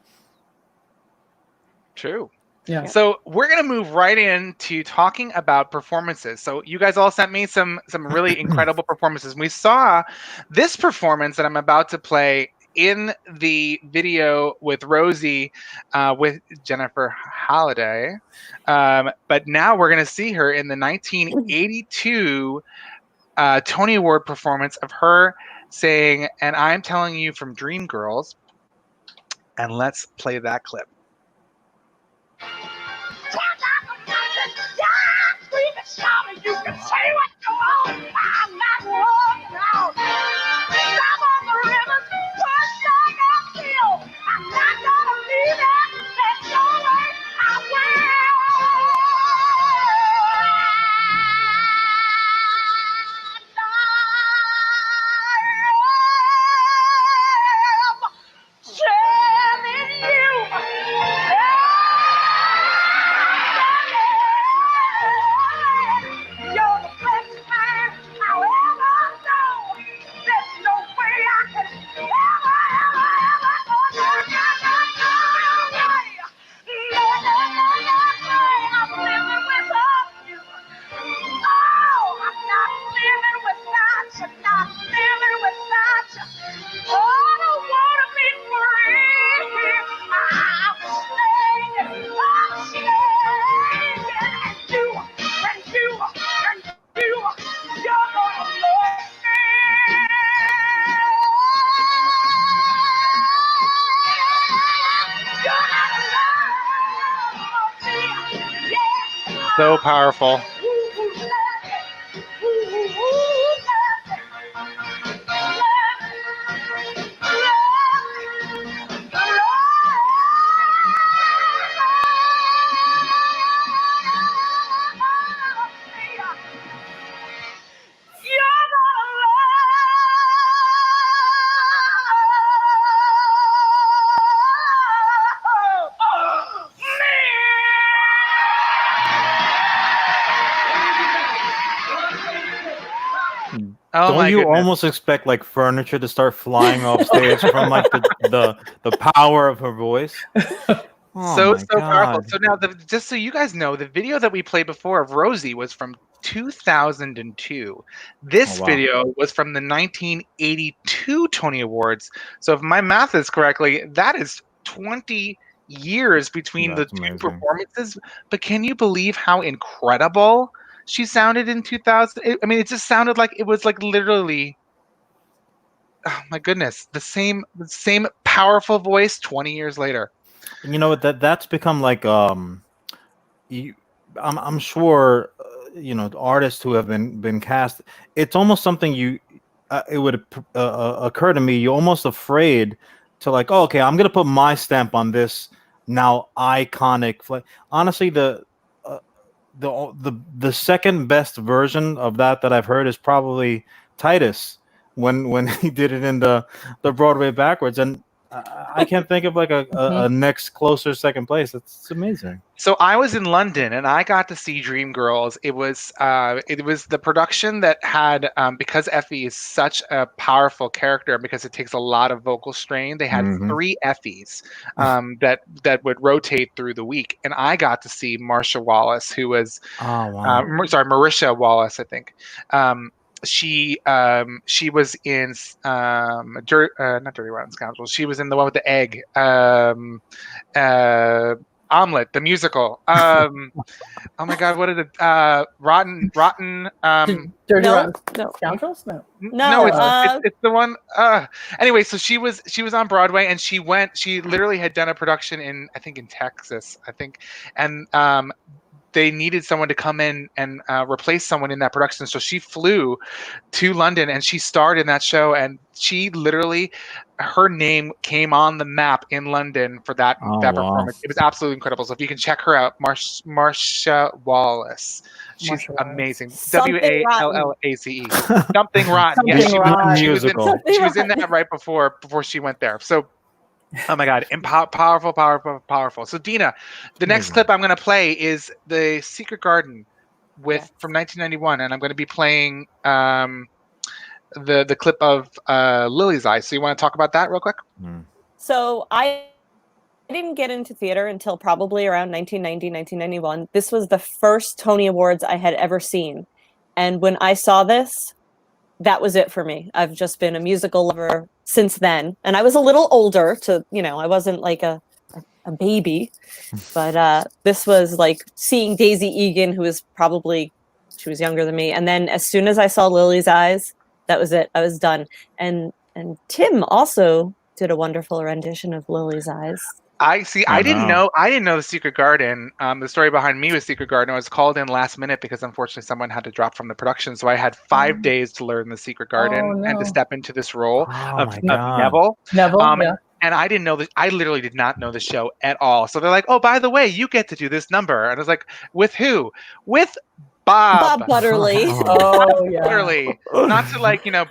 True. Yeah. So we're gonna move right into talking about performances. So you guys all sent me some really incredible performances. We saw this performance that I'm about to play in the video with Rosie, with Jennifer Holliday. But now we're gonna see her in the 1982 Tony Award performance of her saying, "And I'm telling you from Dreamgirls." And let's play that clip. You can say what you want. I'm not walking out. Stop on the rivers, push on uphill. I'm not gonna leave it. There's no way I So powerful. Oh Don't you almost expect like furniture to start flying off stage from like the power of her voice? So powerful. So now, just so you guys know, the video that we played before of Rosie was from 2002. This video was from the 1982 Tony Awards. So if my math is correctly, that is 20 years between the two performances. But can you believe how incredible she sounded in 2000? It just sounded like it was like literally, oh my goodness, the same powerful voice 20 years later. You know what? That's become like I'm sure the artists who have been cast. It's almost something it would occur to me. You're almost afraid to like, oh, okay, I'm gonna put my stamp on this now iconic. Honestly, the second best version of that I've heard is probably Titus when he did it in the Broadway backwards, and I can't think of like a next closer second place. It's amazing. So I was in London and I got to see Dreamgirls. It was the production that had because Effie is such a powerful character, because it takes a lot of vocal strain. They had 3 Effies that would rotate through the week, and I got to see Marsha Wallace, who was Marisha Wallace, I think. She was in not Dirty Rotten Scoundrels. She was in the one with the egg. Omelet, the musical. Oh my God, what is it? Rotten. Dirty Rotten Scoundrels? No, it's the one. Anyway, so she was on Broadway, and she literally had done a production in Texas, and they needed someone to come in and replace someone in that production. So she flew to London and she starred in that show. And she literally, her name came on the map in London for that performance. Wow. It was absolutely incredible. So if you can check her out, Marsha Wallace. She's amazing. Wallace. Something rotten. Yeah, she was in that right before she went there. So oh my God, powerful. So Dina, the next clip I'm going to play is The Secret Garden from 1991, and I'm going to be playing the clip of Lily's Eyes. So you want to talk about that real quick? So I didn't get into theater until probably around 1990, 1991. This was the first Tony Awards I had ever seen. And when I saw this, that was it for me. I've just been a musical lover since then. And I was a little older I wasn't like a baby, but this was like seeing Daisy Egan, she was younger than me. And then as soon as I saw Lily's Eyes, that was it. I was done. And Tim also did a wonderful rendition of Lily's Eyes. I didn't know The Secret Garden. The story behind me was Secret Garden. I was called in last minute because unfortunately someone had to drop from the production. So I had 5 days to learn The Secret Garden and to step into this role of Neville. Yeah. And I didn't know this. I literally did not know the show at all. So they're like, "Oh, by the way, you get to do this number." And I was like, "With who?" With Bob Butterly. Butterly. Not to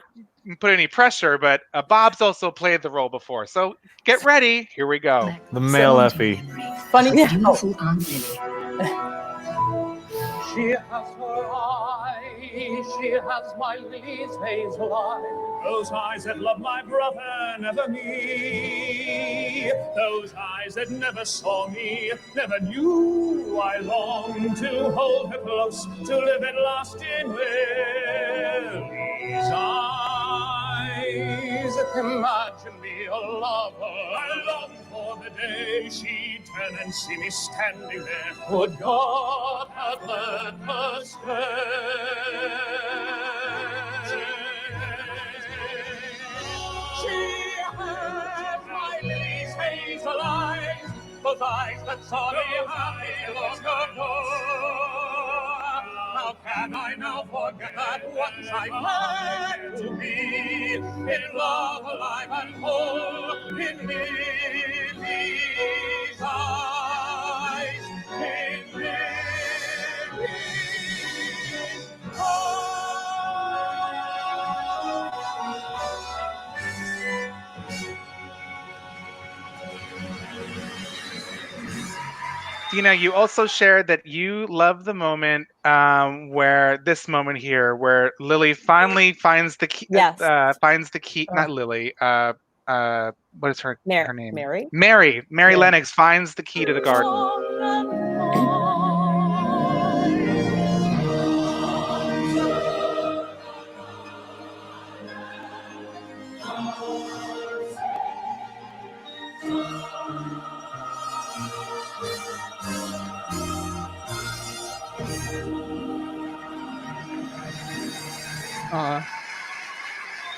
put any pressure, but Bob's also played the role before. So get ready. Here we go. The male Effie. Funny. She has her eyes, she has my Lily's hazel eyes. Those eyes that love my brother, never me. Those eyes that never saw me, never knew I longed to hold her close, to live at last in Lily's eyes. Imagine me a lover, I long for the day she'd turn and see me standing there. Would God have let her stay? She had my Lily's hazel eyes, those eyes that saw me happy long ago. How can I now forget that once I had to be in love, alive and whole, in Lily's eyes, in Lily's eyes. Dina, you also shared that you love the moment where Lily finally finds the key. Yes. Finds the key. Not Lily. What is her name? Mary. Mary Lennox finds the key to the garden.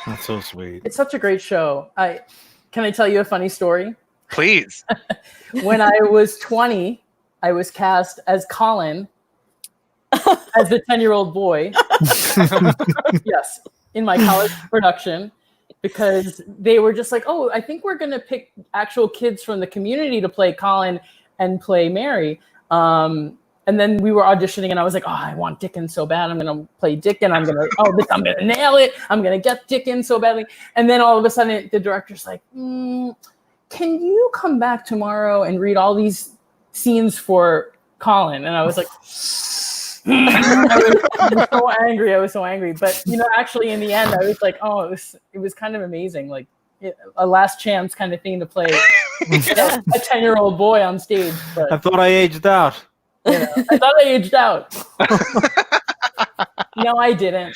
That's so sweet. It's such a great show. Can I tell you a funny story? Please. When I was 20, I was cast as Colin, as the 10-year-old boy. Yes, in my college production, because they were just like, oh, I think we're going to pick actual kids from the community to play Colin and play Mary. And then we were auditioning, and I was like, oh, I want Dickens so bad. I'm going to play Dickens. I'm going to nail it. I'm going to get Dickens so badly. And then all of a sudden, the director's like, can you come back tomorrow and read all these scenes for Colin? And I was like, I was so angry. I was so angry. But, actually in the end, I was like, oh, it was kind of amazing. Like a last chance kind of thing to play a 10-year-old boy on stage. But I thought I aged out. I thought I aged out. No, I didn't.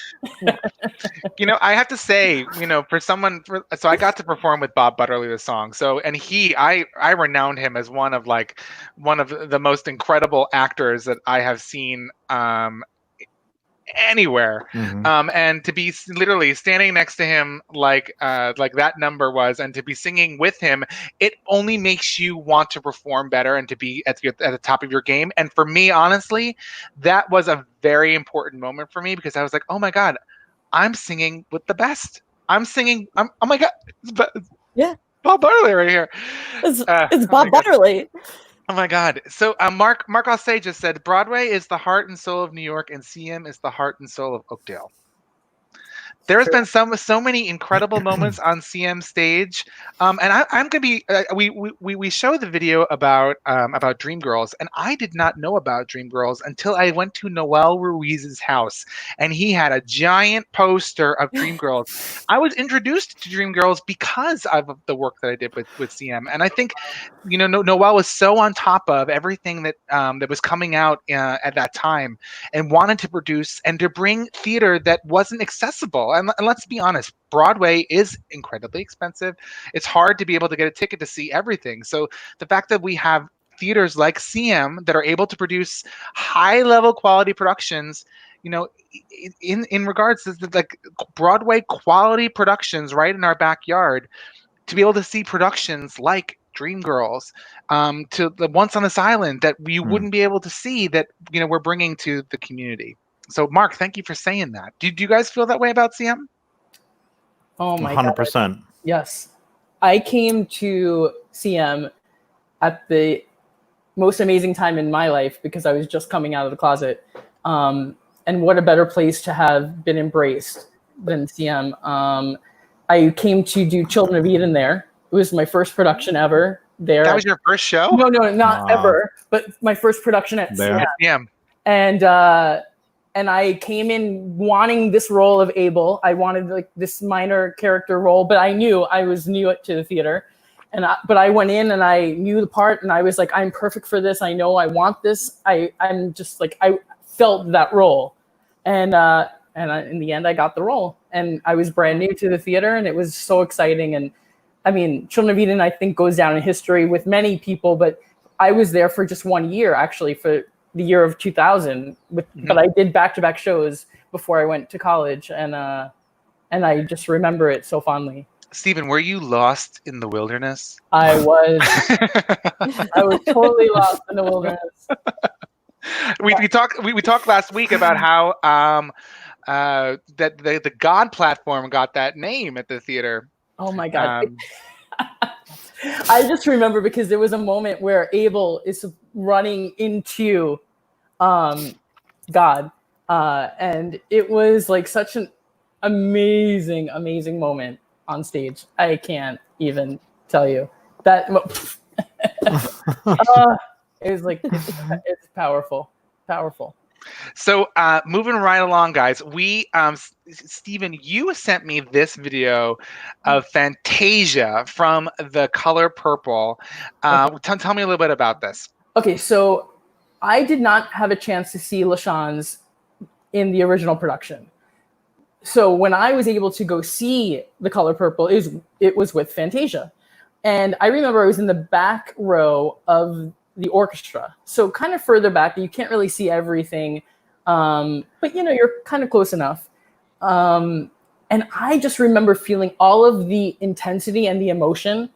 I have to say, so I got to perform with Bob Butterly this song. So, and I renowned him as one of the most incredible actors that I have seen anywhere. And to be literally standing next to him like that number was, and to be singing with him, it only makes you want to perform better and to be at the top of your game. And for me, honestly, that was a very important moment for me, because I was like, oh my God, I'm singing with the best. Oh my God. Yeah. Bob Butterly right here. It's Bob Butterly. Oh my God. So Mark Ossay just said, Broadway is the heart and soul of New York, and CM is the heart and soul of Oakdale. There has been so many incredible moments on CM stage, and I'm gonna be. We show the video about Dreamgirls, and I did not know about Dreamgirls until I went to Noel Ruiz's house, and he had a giant poster of Dreamgirls. I was introduced to Dreamgirls because of the work that I did with CM, and I think, Noel was so on top of everything that was coming out at that time, and wanted to produce and to bring theater that wasn't accessible. And let's be honest, Broadway is incredibly expensive. It's hard to be able to get a ticket to see everything. So the fact that we have theaters like CM that are able to produce high-level quality productions, in regards to like Broadway quality productions right in our backyard, to be able to see productions like Dreamgirls, to the Once on This Island that we wouldn't be able to see, that we're bringing to the community. So, Mark, thank you for saying that. Do you guys feel that way about CM? Oh my 100%. God. Yes. I came to CM at the most amazing time in my life, because I was just coming out of the closet. And what a better place to have been embraced than CM. I came to do Children of Eden there. It was my first production ever there. That was your first show? No, not ever. But my first production at CM. And I came in wanting this role of Abel. I wanted like this minor character role, but I knew I was new to the theater. But I went in and I knew the part, and I was like, I'm perfect for this. I know I want this. I'm just like, I felt that role. And in the end, I got the role. And I was brand new to the theater, and it was so exciting. And I mean, Children of Eden, I think, goes down in history with many people, but I was there for just 1 year, actually, for the year of 2000. But I did back-to-back shows before I went to college, and I just remember it so fondly. Stephen, were you lost in the wilderness? I was. I was totally lost in the wilderness. We talked last week about how that the God platform got that name at the theater. Oh my God. I just remember, because there was a moment where Abel is running into God, and it was like such an amazing moment on stage. I can't even tell you that. It was like, it's powerful. So moving right along, guys, Stephen, you sent me this video of Fantasia from The Color Purple. Tell me a little bit about this. Okay, so I did not have a chance to see LaChanze in the original production. So when I was able to go see The Color Purple, it was with Fantasia. And I remember I was in the back row of the orchestra. So kind of further back, you can't really see everything, but you're kind of close enough. And I just remember feeling all of the intensity and the emotion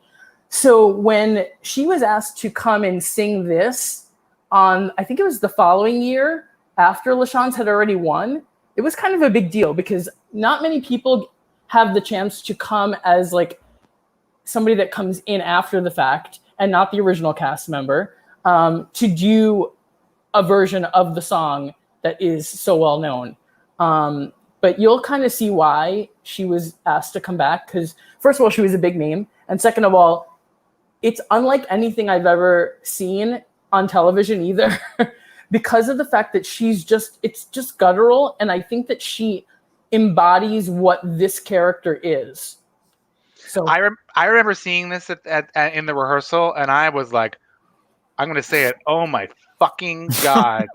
So when she was asked to come and sing this on, I think it was the following year after LaChanze had already won, it was kind of a big deal because not many people have the chance to come as like somebody that comes in after the fact and not the original cast member to do a version of the song that is so well known. But you'll kind of see why she was asked to come back because first of all, she was a big name. And second of all, it's unlike anything I've ever seen on television either because of the fact that it's just guttural. And I think that she embodies what this character is. So I remember seeing this at in the rehearsal, and I was like, I'm going to say it. Oh my fucking God.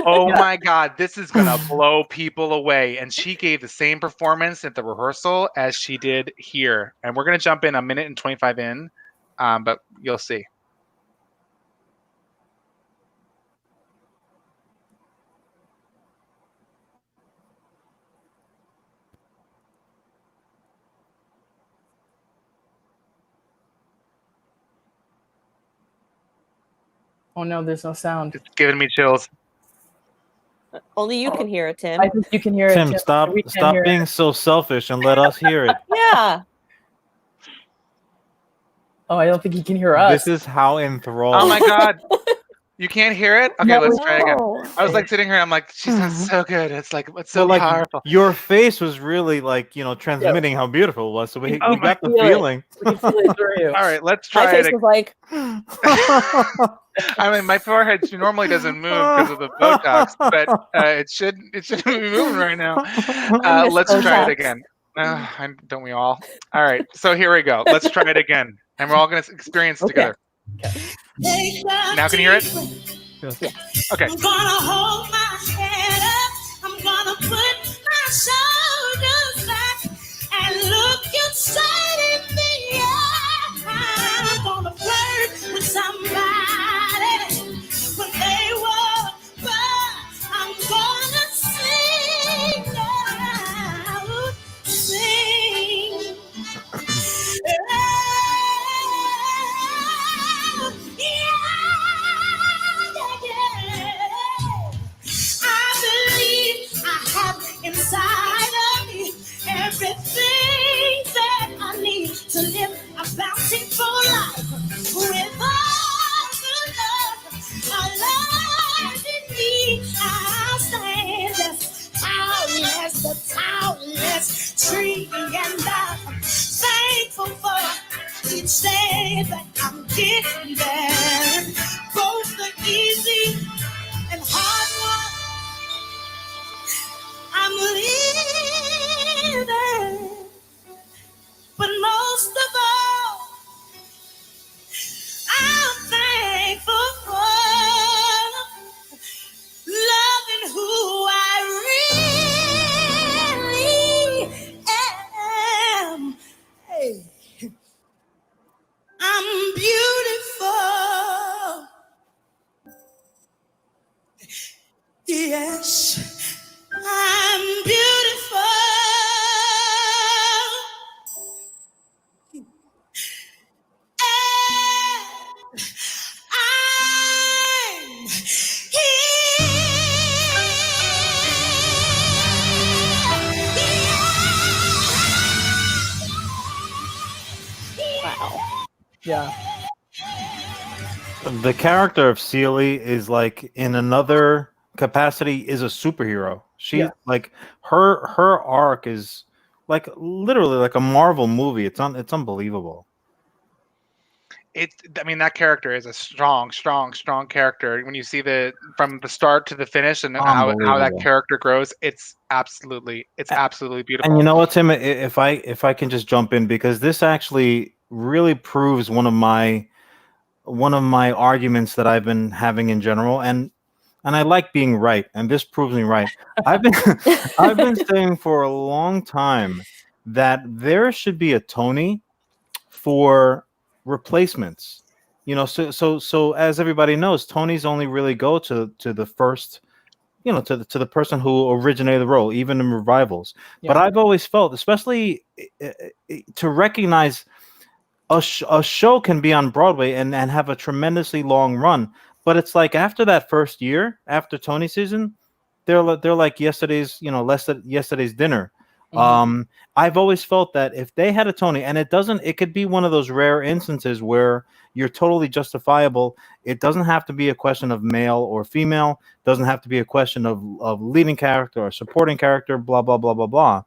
Oh my God. This is going to blow people away. And she gave the same performance at the rehearsal as she did here. And we're going to jump in a minute and 25 in, but you'll see. Oh no, there's no sound. It's giving me chills. Only you can hear it, Tim. I think you can hear Tim, it. stop being so selfish and let us hear it. Yeah. Oh, I don't think you can hear us. This is how enthralled. Oh my God. You can't hear it? Okay, No, let's try again. no. I was like sitting here, I'm like, she sounds so good. It's like, it's so Well, like powerful. your face was really like, transmitting how beautiful it was. So we got the feeling. We can feel it through you. All right, let's My try face it was like, I mean, my forehead normally doesn't move because of the Botox, but it shouldn't be moving right now. miss Let's try it Botox. again. Don't we all? All right, so here we go. Let's try it again, and we're all going to experience it together. Now can you hear it? Okay. I'm gonna hold my head up. I'm gonna put my shoulders back and look you straight in the eye. I'm gonna flirt with somebody when they walk by. I'm gonna sing out, sing. Inside of me, everything that I need to live a bountiful life with all the love in me. I'll stand as the tallest tree, and I'm thankful for each day that I'm getting there. Both the easy and hard work. I'm living, but most of all, I'm thankful for loving who I really am. Hey, I'm beautiful. Yes. I'm beautiful. And I'm wow. Yeah. The character of Celie is like in another capacity is a superhero. She like her arc is like literally like a Marvel movie. It's unbelievable. I mean, that character is a strong character. When you see from the start to the finish and how that character grows, it's absolutely beautiful. And you know what, Tim? If I can just jump in, because this actually really proves one of my arguments that I've been having in general, and I like being right, and this proves me right. I've been saying for a long time that there should be a Tony for replacements. So as everybody knows, Tonys only really go to the first, to the person who originated the role, even in revivals. Yeah. But I've always felt, especially to recognize a show can be on Broadway and have a tremendously long run, but it's like after that first year, after Tony season, they're like yesterday's, yesterday's dinner. I've always felt that if they had a Tony, and it could be one of those rare instances where you're totally justifiable. It doesn't have to be a question of male or female. Doesn't have to be a question of leading character or supporting character. Blah blah blah blah blah.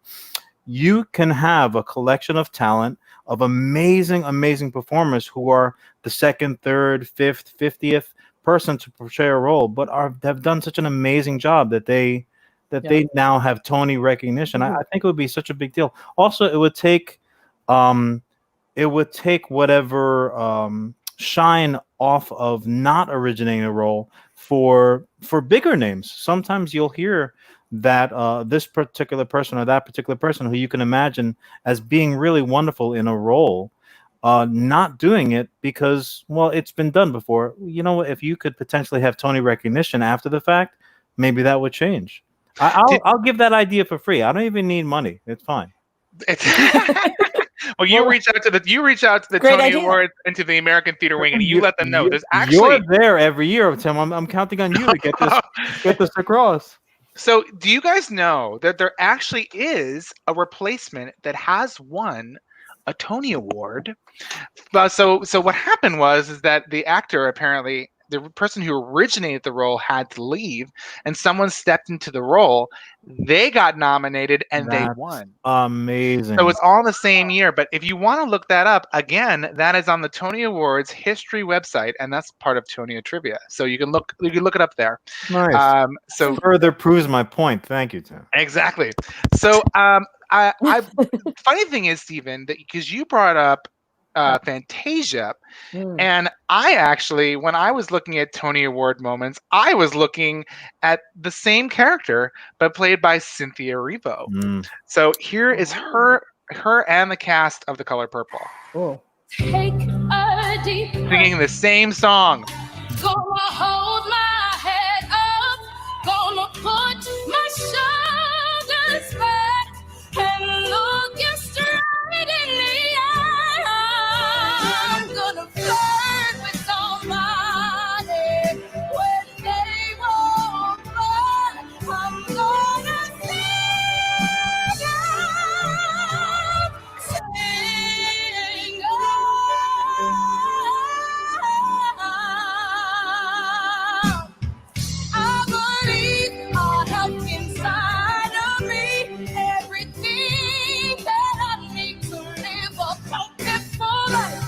You can have a collection of talent of amazing performers who are the second, third, fifth, 50th person to portray a role, but have done such an amazing job that they now have Tony recognition. I think it would be such a big deal. Also, it would take whatever shine off of not originating a role for bigger names. Sometimes you'll hear that this particular person or that particular person who you can imagine as being really wonderful in a role, not doing it because, well, it's been done before. You know, if you could potentially have Tony recognition after the fact, maybe that would change. I'll give that idea for free. I don't even need money. It's fine. Well, you reach out to the Tony idea. Awards and to the American Theater Wing, and you let them know. There's You're there every year, Tim. I'm counting on you to get this across. So, do you guys know that there actually is a replacement that has won a Tony Award? So what happened was that the actor, apparently the person who originated the role, had to leave, and someone stepped into the role. They got nominated and they won. Amazing. So it's all in the same year. But if you want to look that up, again, that is on the Tony Awards history website, and that's part of Tony Trivia. So you can look it up there. Nice. So further proves my point. Thank you, Tim. Exactly. So funny thing is, Steven, that because you brought up Fantasia, and I actually, when I was looking at Tony Award moments, I was looking at the same character but played by Cynthia Erivo. So here is her and the cast of The Color Purple. Take a deep Singing the same song. Gonna hold my head up, gonna put my shoulders back and look you straight in the eye. I'm gonna flirt with somebody when they won't run. I'm gonna sing out, sing out. I believe I have inside of me everything that I need to live a beautiful life,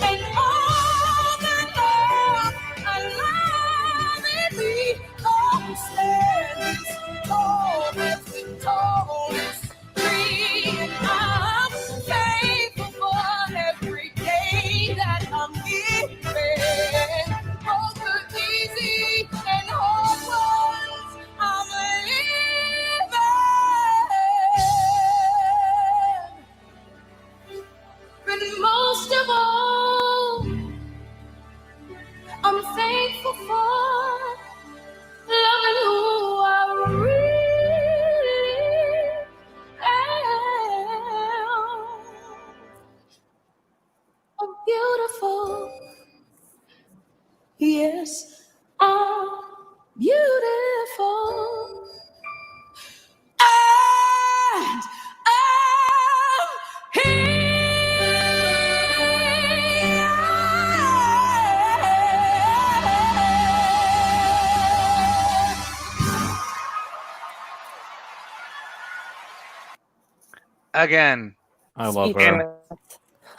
and all the love I love in me. I'm standing tall as free, and I'm thankful for every day that I'm living. Both the easy and hard ones I'm living. But most of all, I'm thankful for loving who I really am. I'm beautiful. Yes, I'm beautiful. And I'm Again. I love Speak her.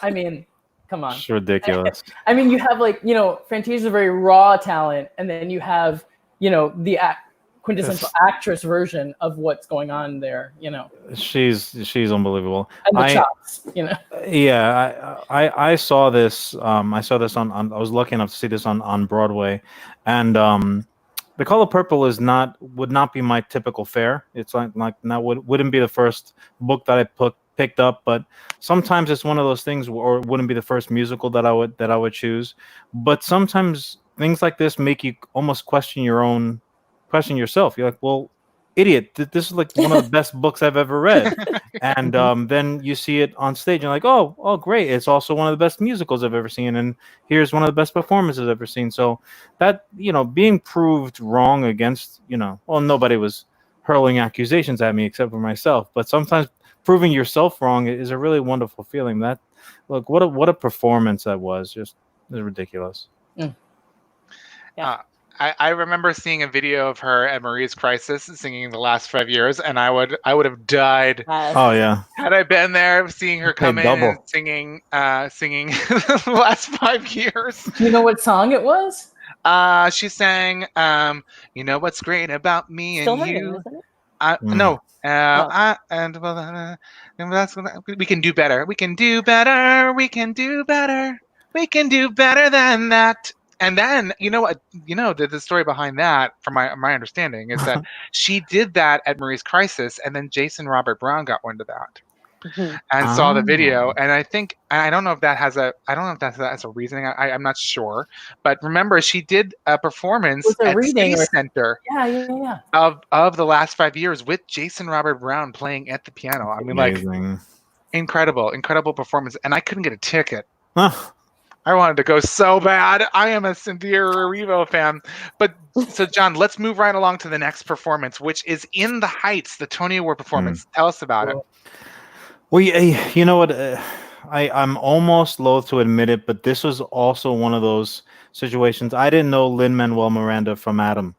I mean, come on. It's ridiculous. I mean, you have Fantasia's a very raw talent, and then you have, the quintessential actress version of what's going on there, She's unbelievable. and the chops, Yeah, I saw this. I saw this on. I was lucky enough to see this on Broadway, and The Color Purple would not be my typical fare. It's like that wouldn't be the first book that I picked up, but sometimes it's one of those things, or it wouldn't be the first musical that I would choose. But sometimes things like this make you almost question yourself. You're like, well, idiot, this is like one of the best books I've ever read. And then you see it on stage, and you're like, oh, great! It's also one of the best musicals I've ever seen, and here's one of the best performances I've ever seen. So that, being proved wrong against, well, nobody was hurling accusations at me except for myself, but sometimes proving yourself wrong is a really wonderful feeling. That, look, what a performance that was! Just ridiculous. I remember seeing a video of her at Marie's Crisis singing The Last 5 Years, and I would have died. Oh yeah. Had I been there, seeing her come in double. and singing The Last 5 Years. Do you know what song it was? She sang, "You Know What's Great About Me Still and hurting, You." isn't it? No. We can do better. We can do better. We can do better. We can do better than that. And then, the story behind that, from my understanding, is that she did that at Marie's Crisis, and then Jason Robert Brown got wind of that and saw the video. And I don't know if that has a reasoning. I'm not sure. But remember, she did a performance at City Center of The Last 5 Years with Jason Robert Brown playing at the piano. I mean, amazing. Like, incredible performance. And I couldn't get a ticket. I wanted to go so bad. I am a Cynthia Erivo fan. But so, John, let's move right along to the next performance, which is In the Heights, the Tony Award performance. Tell us about it. Well, you know what? I'm almost loath to admit it, but this was also one of those situations. I didn't know Lin-Manuel Miranda from Adam.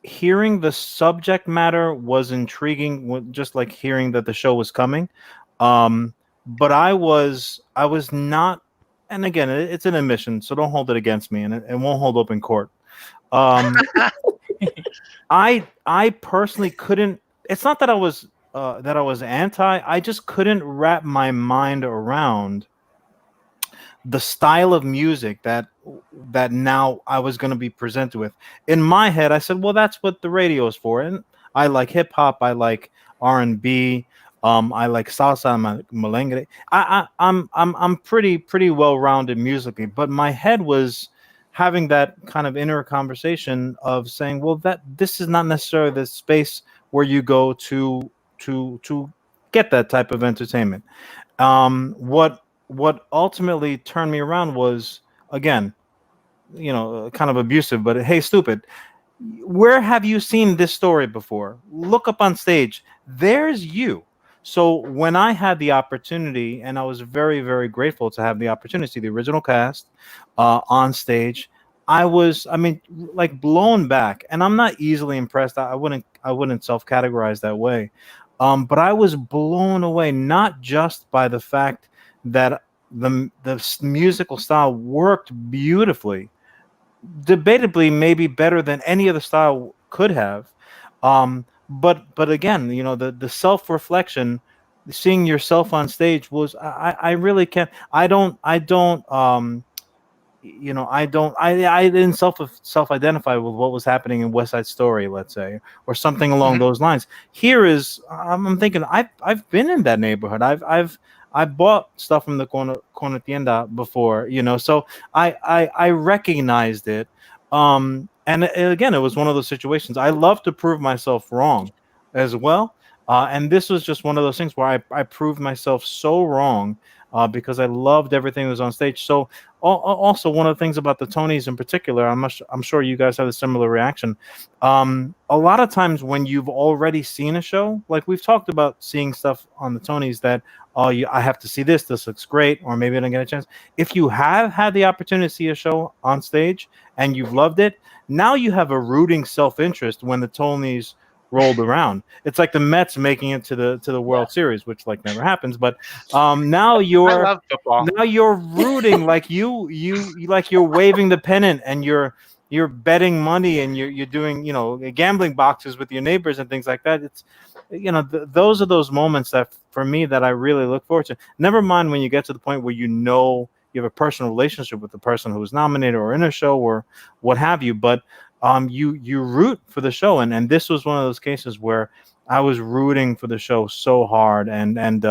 Hearing the subject matter was intriguing, just like hearing that the show was coming. But I was not, and again, it's an admission, so don't hold it against me, and it won't hold up in court. I personally couldn't. It's not that I was anti. I just couldn't wrap my mind around the style of music that now I was going to be presented with. In my head, I said, well, that's what the radio is for, and I like hip hop, I like R&B. I like salsa and merengue. I'm pretty well rounded musically, but my head was having that kind of inner conversation of saying, well, this is not necessarily the space where you go to get that type of entertainment. What ultimately turned me around was, again, kind of abusive, but hey, stupid. Where have you seen this story before? Look up on stage. There's you. So when I had the opportunity, and I was very, very grateful to have the opportunity to see the original cast on stage, I was blown back. And I'm not easily impressed. I wouldn't self-categorize that way. But I was blown away, not just by the fact that the musical style worked beautifully, debatably maybe better than any other style could have. But again, the self-reflection, seeing yourself on stage was, I really can't. I didn't self-identify with what was happening in West Side Story, let's say, or something along those lines. Here is, I'm thinking, I've been in that neighborhood. I bought stuff from the corner tienda before, so I recognized it. And again, it was one of those situations. I love to prove myself wrong as well. And this was just one of those things where I proved myself so wrong because I loved everything that was on stage. So also one of the things about the Tonys in particular, I'm sure you guys have a similar reaction. A lot of times when you've already seen a show, like we've talked about seeing stuff on the Tonys that, I have to see this. This looks great. Or maybe I don't get a chance. If you have had the opportunity to see a show on stage and you've loved it, now you have a rooting self-interest when the Tonys rolled around. It's like the Mets making it to the World Series, which never happens. But now you're rooting, like you're waving the pennant and you're betting money and you're doing gambling boxes with your neighbors and things like that. It's those are those moments that for me that I really look forward to. Never mind when you get to the point where you have a personal relationship with the person who was nominated or in a show or what have you, but you root for the show, and this was one of those cases where I was rooting for the show so hard, and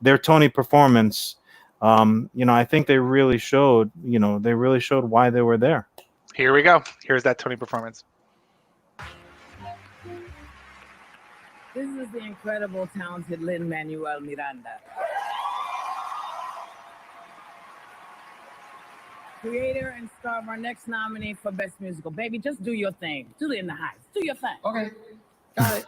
their Tony performance, I think they really showed why they were there. Here we go. Here's that Tony performance. This is the incredible, talented Lin-Manuel Miranda. Creator and star of our next nominee for Best Musical. Baby, just do your thing. Do it in the Heights. Do your thing. Okay, got it.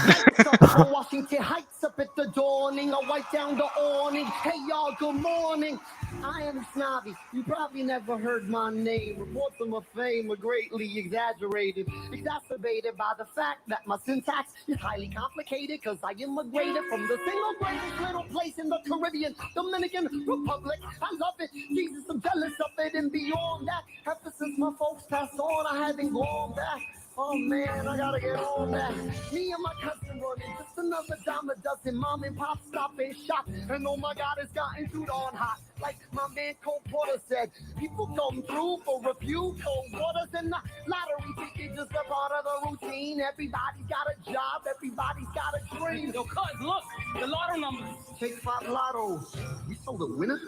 Lights up on Washington Heights up at the dawning. I wipe down the awning. Hey y'all, good morning. I am Snobby. You probably never heard my name. Reports of my fame are greatly exaggerated, exacerbated by the fact that my syntax is highly complicated because I immigrated from the single greatest little place in the Caribbean, Dominican Republic. I love it. Jesus, I'm jealous of it. And beyond that, ever since my folks passed on, I haven't gone back. Oh man, I gotta get on that. Me and my cousin running, just another dime a dozen. Mom and pop stop and shop. And oh my God, it's gotten too darn hot. Like my man Cole Porter said, people come through for a few cold waters and the lottery ticket just a part of the routine. Everybody's got a job, everybody's got a dream. Yo, cuz, look, the lotto numbers. Take 5 lottos. We sold a winner?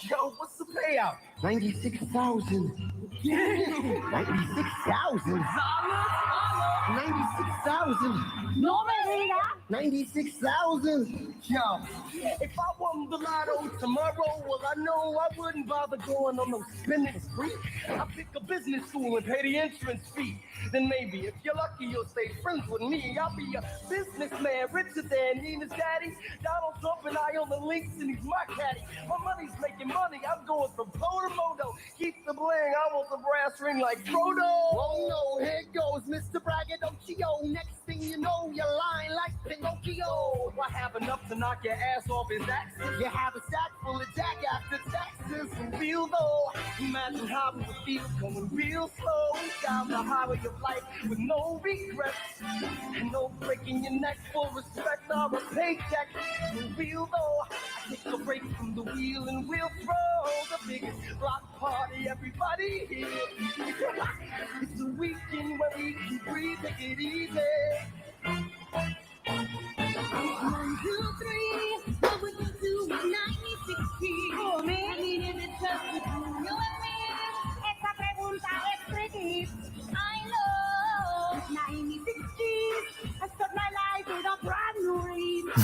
Yo, what's the payout? 96,000. 96,000. 96,000. No me diga. 96,000. Yo, if I won the lotto tomorrow, well, I know I wouldn't bother going on no spending spree. I pick a business school and pay the entrance fee. Then maybe, if you're lucky, you'll stay friends with me. I'll be a businessman, richer than Nina's daddy. Donald Trump and I on the links, and he's my caddy. My money's making money. I'm going from Po to Moto. Keep the bling. I want the brass ring like Frodo. Oh no, here goes Mr. Braggadocio. Next thing you know, you're lying like Pinocchio. I have enough to knock your ass off his axis. You have a sack full of jack after taxes. Real though, imagine how it would feel going real slow down the highway of life with no regrets and no breaking your neck for respect or a paycheck. Real though, I take a break from the wheel and we'll throw the biggest block party everybody here. It's a weekend where we can breathe, take it easy. 1, 2, 3, what would you do with 96 keys? Oh man, I needed to touch with you and me. Esa pregunta es tricky. I know. With 96 keys, I start my life with a brand new read. I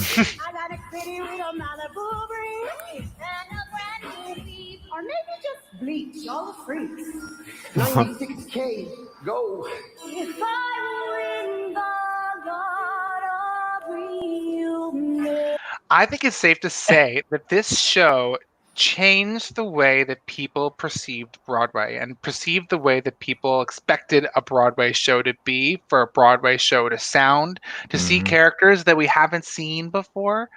got a city with a Malibu breeze and a brand new beat. Or maybe just bleach, all the freaks. 96K, go. If I win the lottery, I think it's safe to say that this show changed the way that people perceived Broadway and perceived the way that people expected a Broadway show to be, for a Broadway show to sound, to see characters that we haven't seen before.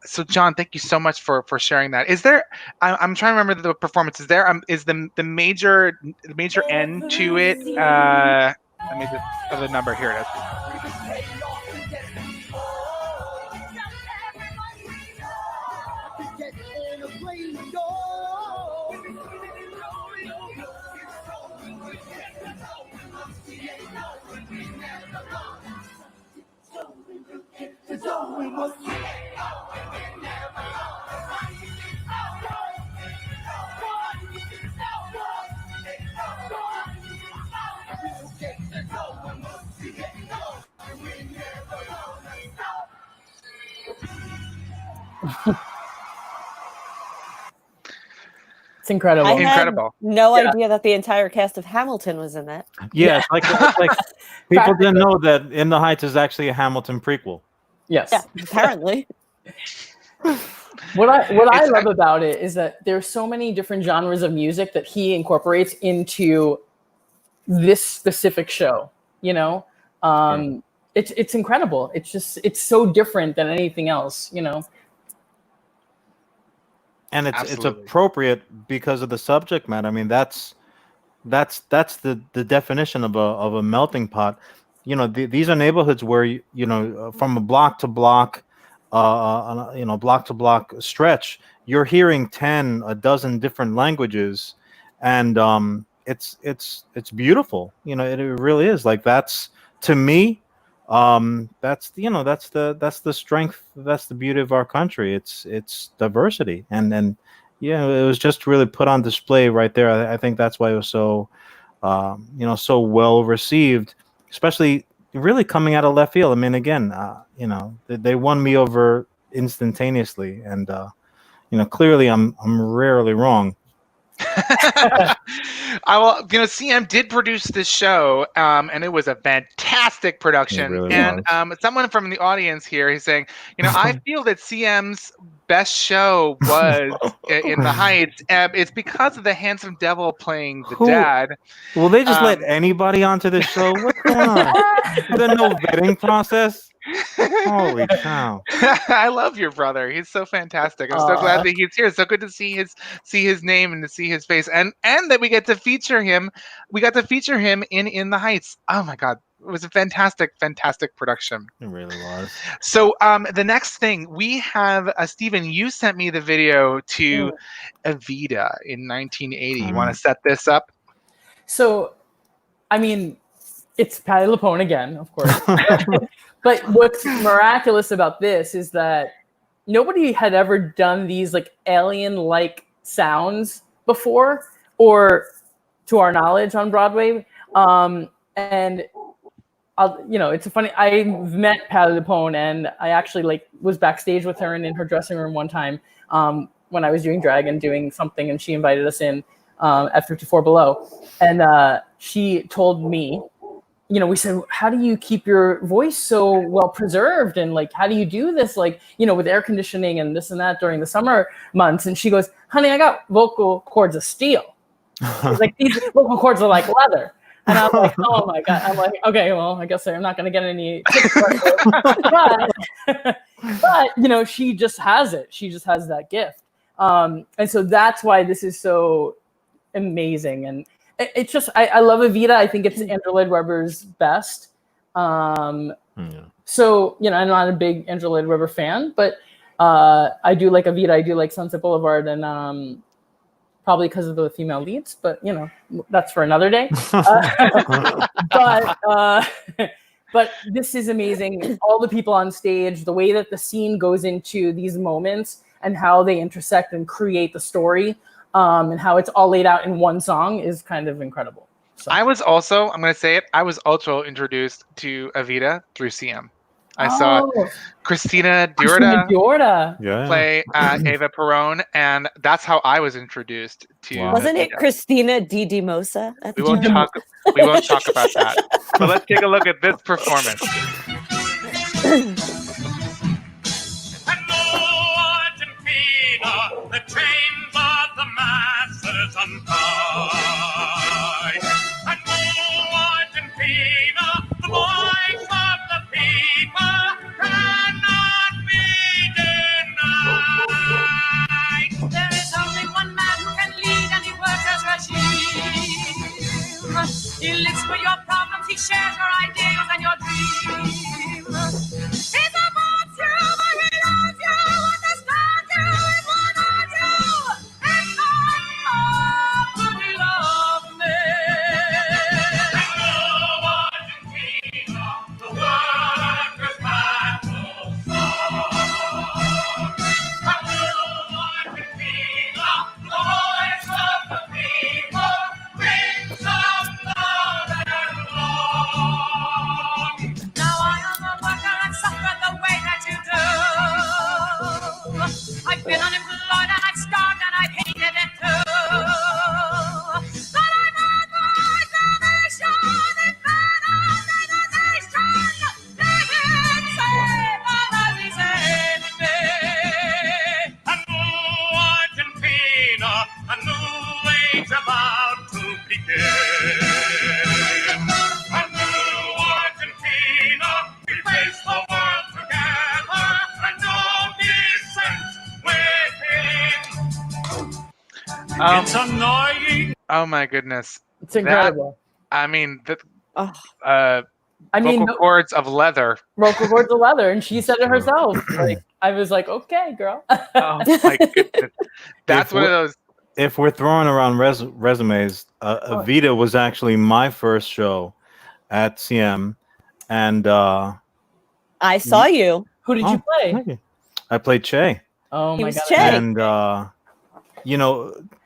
So John, thank you so much for sharing that. Is there, I'm trying to remember the performance. Is there, is the major end to it? Let me just, the number, here it is. It's incredible. I had Incredible. no idea that the entire cast of Hamilton was in that. Yeah, it's like people didn't know that In the Heights is actually a Hamilton prequel. Yes. Yeah, apparently. What I love about it is that there's so many different genres of music that he incorporates into this specific show. You know, it's incredible. It's so different than anything else. You know. And it's appropriate because of the subject matter. I mean, that's the definition of a melting pot. You know, these are neighborhoods where you know, from a block to block, block to block stretch, you're hearing 10, a dozen different languages, and it's beautiful. You know, it really is. Like, that's, to me, that's the strength, that's the beauty of our country. It's diversity, and yeah, it was just really put on display right there. I think that's why it was so so well received, especially really coming out of left field. I mean, again, they won me over instantaneously, and clearly I'm rarely wrong. CM did produce this show, and it was a fantastic production. Really and was. someone from the audience here is saying, I feel that CM's best show was in the Heights. It's because of the handsome devil playing the dad. Will they just let anybody onto this show? What's going on? Is there no vetting process? Holy cow! I love your brother. He's so fantastic. I'm so glad that he's here. It's so good to see his name and to see his face, and that we get to feature him. We got to feature him in the Heights. Oh my God. It was a fantastic production. It really was. So the next thing we have, Steven, you sent me the video to Evita in 1980. You want to set this up? So, I mean, it's Patti Lupone again, of course. But what's miraculous about this is that nobody had ever done these like alien-like sounds before, or to our knowledge, on Broadway. And it's funny. I've met Patti Lupone, and I actually was backstage with her and in her dressing room one time when I was doing drag and doing something, and she invited us in at 54 Below, and she told me, we said, how do you keep your voice so well preserved? And how do you do this? With air conditioning and this and that during the summer months. And she goes, honey, I got vocal cords of steel. She's like, these vocal cords are like leather. And I'm like, oh my God. I'm like, okay, well, I guess I'm not going to get any tips for it. But, she just has it. She just has that gift. And so that's why this is so amazing. And it's just, I love Evita. I think it's Andrew Lloyd Webber's best. So, I'm not a big Andrew Lloyd Webber fan, but I do like Evita. I do like Sunset Boulevard, and probably because of the female leads, but that's for another day. But this is amazing. All the people on stage, the way that the scene goes into these moments and how they intersect and create the story. And how it's all laid out in one song is kind of incredible. So. I was also introduced to Evita through CM. I saw Christina Diorda play Eva Perón, and that's how I was introduced to. Wow. Wasn't Evita. It Christina Di Mosa? We won't talk about that. But let's take a look at this performance. The chains of the masses untied. And Argentina, the voice of the people cannot be denied. There is only one man who can lead, and he works as regime. He lives for your problems, he shares your ideals and your dreams. He's about you, but he loves you. Understand you is one of you. And God, could he love me? Hello, Argentina, the workers' battle song. Hello, Argentina, the voice of the people brings some love and long. Now I am a worker and suffer the way that you do. I've been unemployed and I've starved and I've hated it too. But I'm on my salvation, it's better than the nation. Let him save all as he saved me. A new Argentina, a new age about to begin. A new Argentina, we face the world together, and no dissent within. It's annoying. Oh my goodness. It's incredible. Vocal cords of leather. Vocal cords of leather, and she said it herself. I was like, okay, girl. Oh my goodness. That's one of those. If we're throwing around resumes, Evita was actually my first show at CM, and I saw you. Who did you play? I played Che. Oh my God. Che. And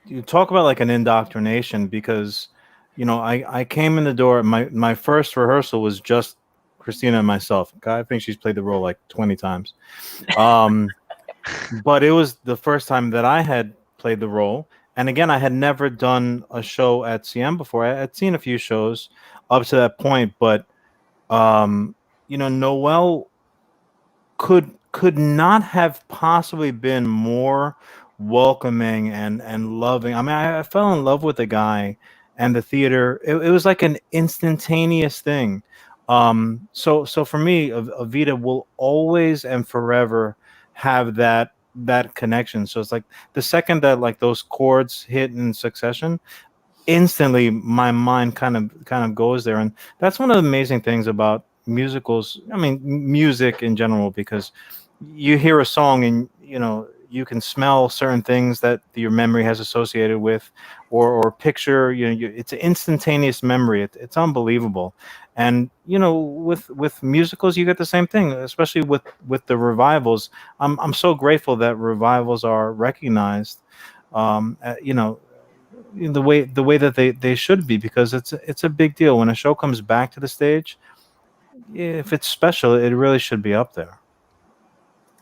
you talk about like an indoctrination, because I came in the door. My first rehearsal was just Christina and myself. I think she's played the role like 20 times. But it was the first time that I had played the role. And again, I had never done a show at CM before. I had seen a few shows up to that point, but Noelle could not have possibly been more welcoming and loving. I mean, I fell in love with the guy and the theater. It was like an instantaneous thing. So for me, Evita will always and forever have that connection. So it's like the second that like those chords hit in succession, instantly my mind kind of goes there. And that's one of the amazing things about musicals. I mean, music in general, because you hear a song and you can smell certain things that your memory has associated with, or picture. It's an instantaneous memory. It's unbelievable. And with musicals, you get the same thing, especially with the revivals. I'm so grateful that revivals are recognized. The way that they should be, because it's a big deal when a show comes back to the stage. If it's special, it really should be up there.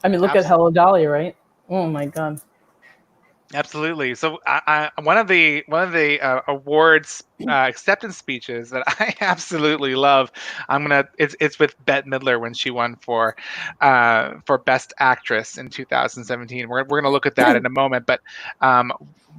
I mean, look at Hello Dolly, right? Oh my God. Absolutely. So one of the awards acceptance speeches that I absolutely love. It's with Bette Midler when she won for Best Actress in 2017. We're gonna look at that in a moment, but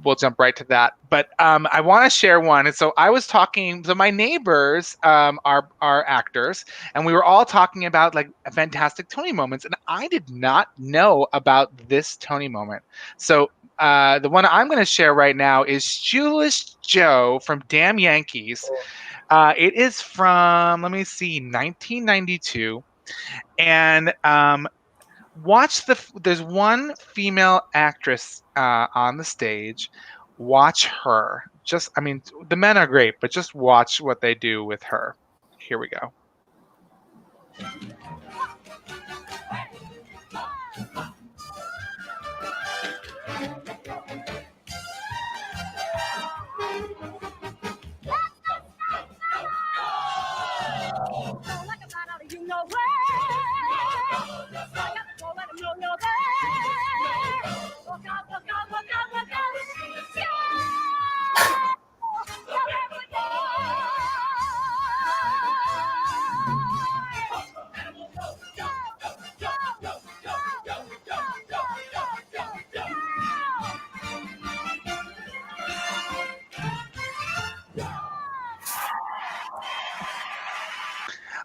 we'll jump right to that. But I want to share one. And so I was talking. So my neighbors are actors, and we were all talking about like fantastic Tony moments, and I did not know about this Tony moment. So. The one I'm going to share right now is Shoeless Joe from Damn Yankees. It is from, let me see, 1992. And there's one female actress on the stage. Watch her. The men are great, but just watch what they do with her. Here we go.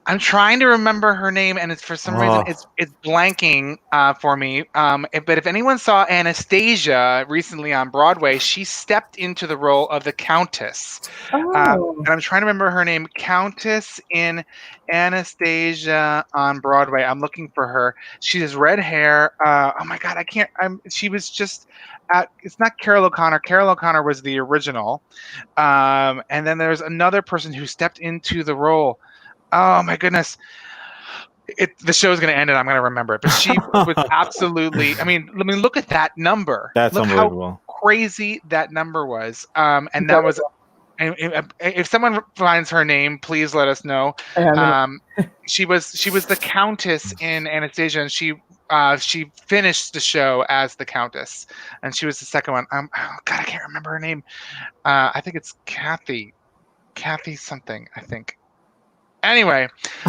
I'm trying to remember her name, and it's for some reason it's blanking for me. But if anyone saw Anastasia recently on Broadway, she stepped into the role of the Countess. And I'm trying to remember her name. Countess in Anastasia on Broadway. I'm looking for her. She has red hair. Oh my God, I can't. She was just. It's not Carol O'Connor. Carol O'Connor was the original. And then there's another person who stepped into the role. Oh my goodness. The show's going to end and I'm going to remember it. But she was absolutely, I mean, look at that number. That's look unbelievable. How crazy that number was. And that was, if someone finds her name, please let us know. She was the Countess in Anastasia, and she finished the show as the Countess, and she was the second one. Oh God, I can't remember her name. I think it's Kathy something, I think. Anyway,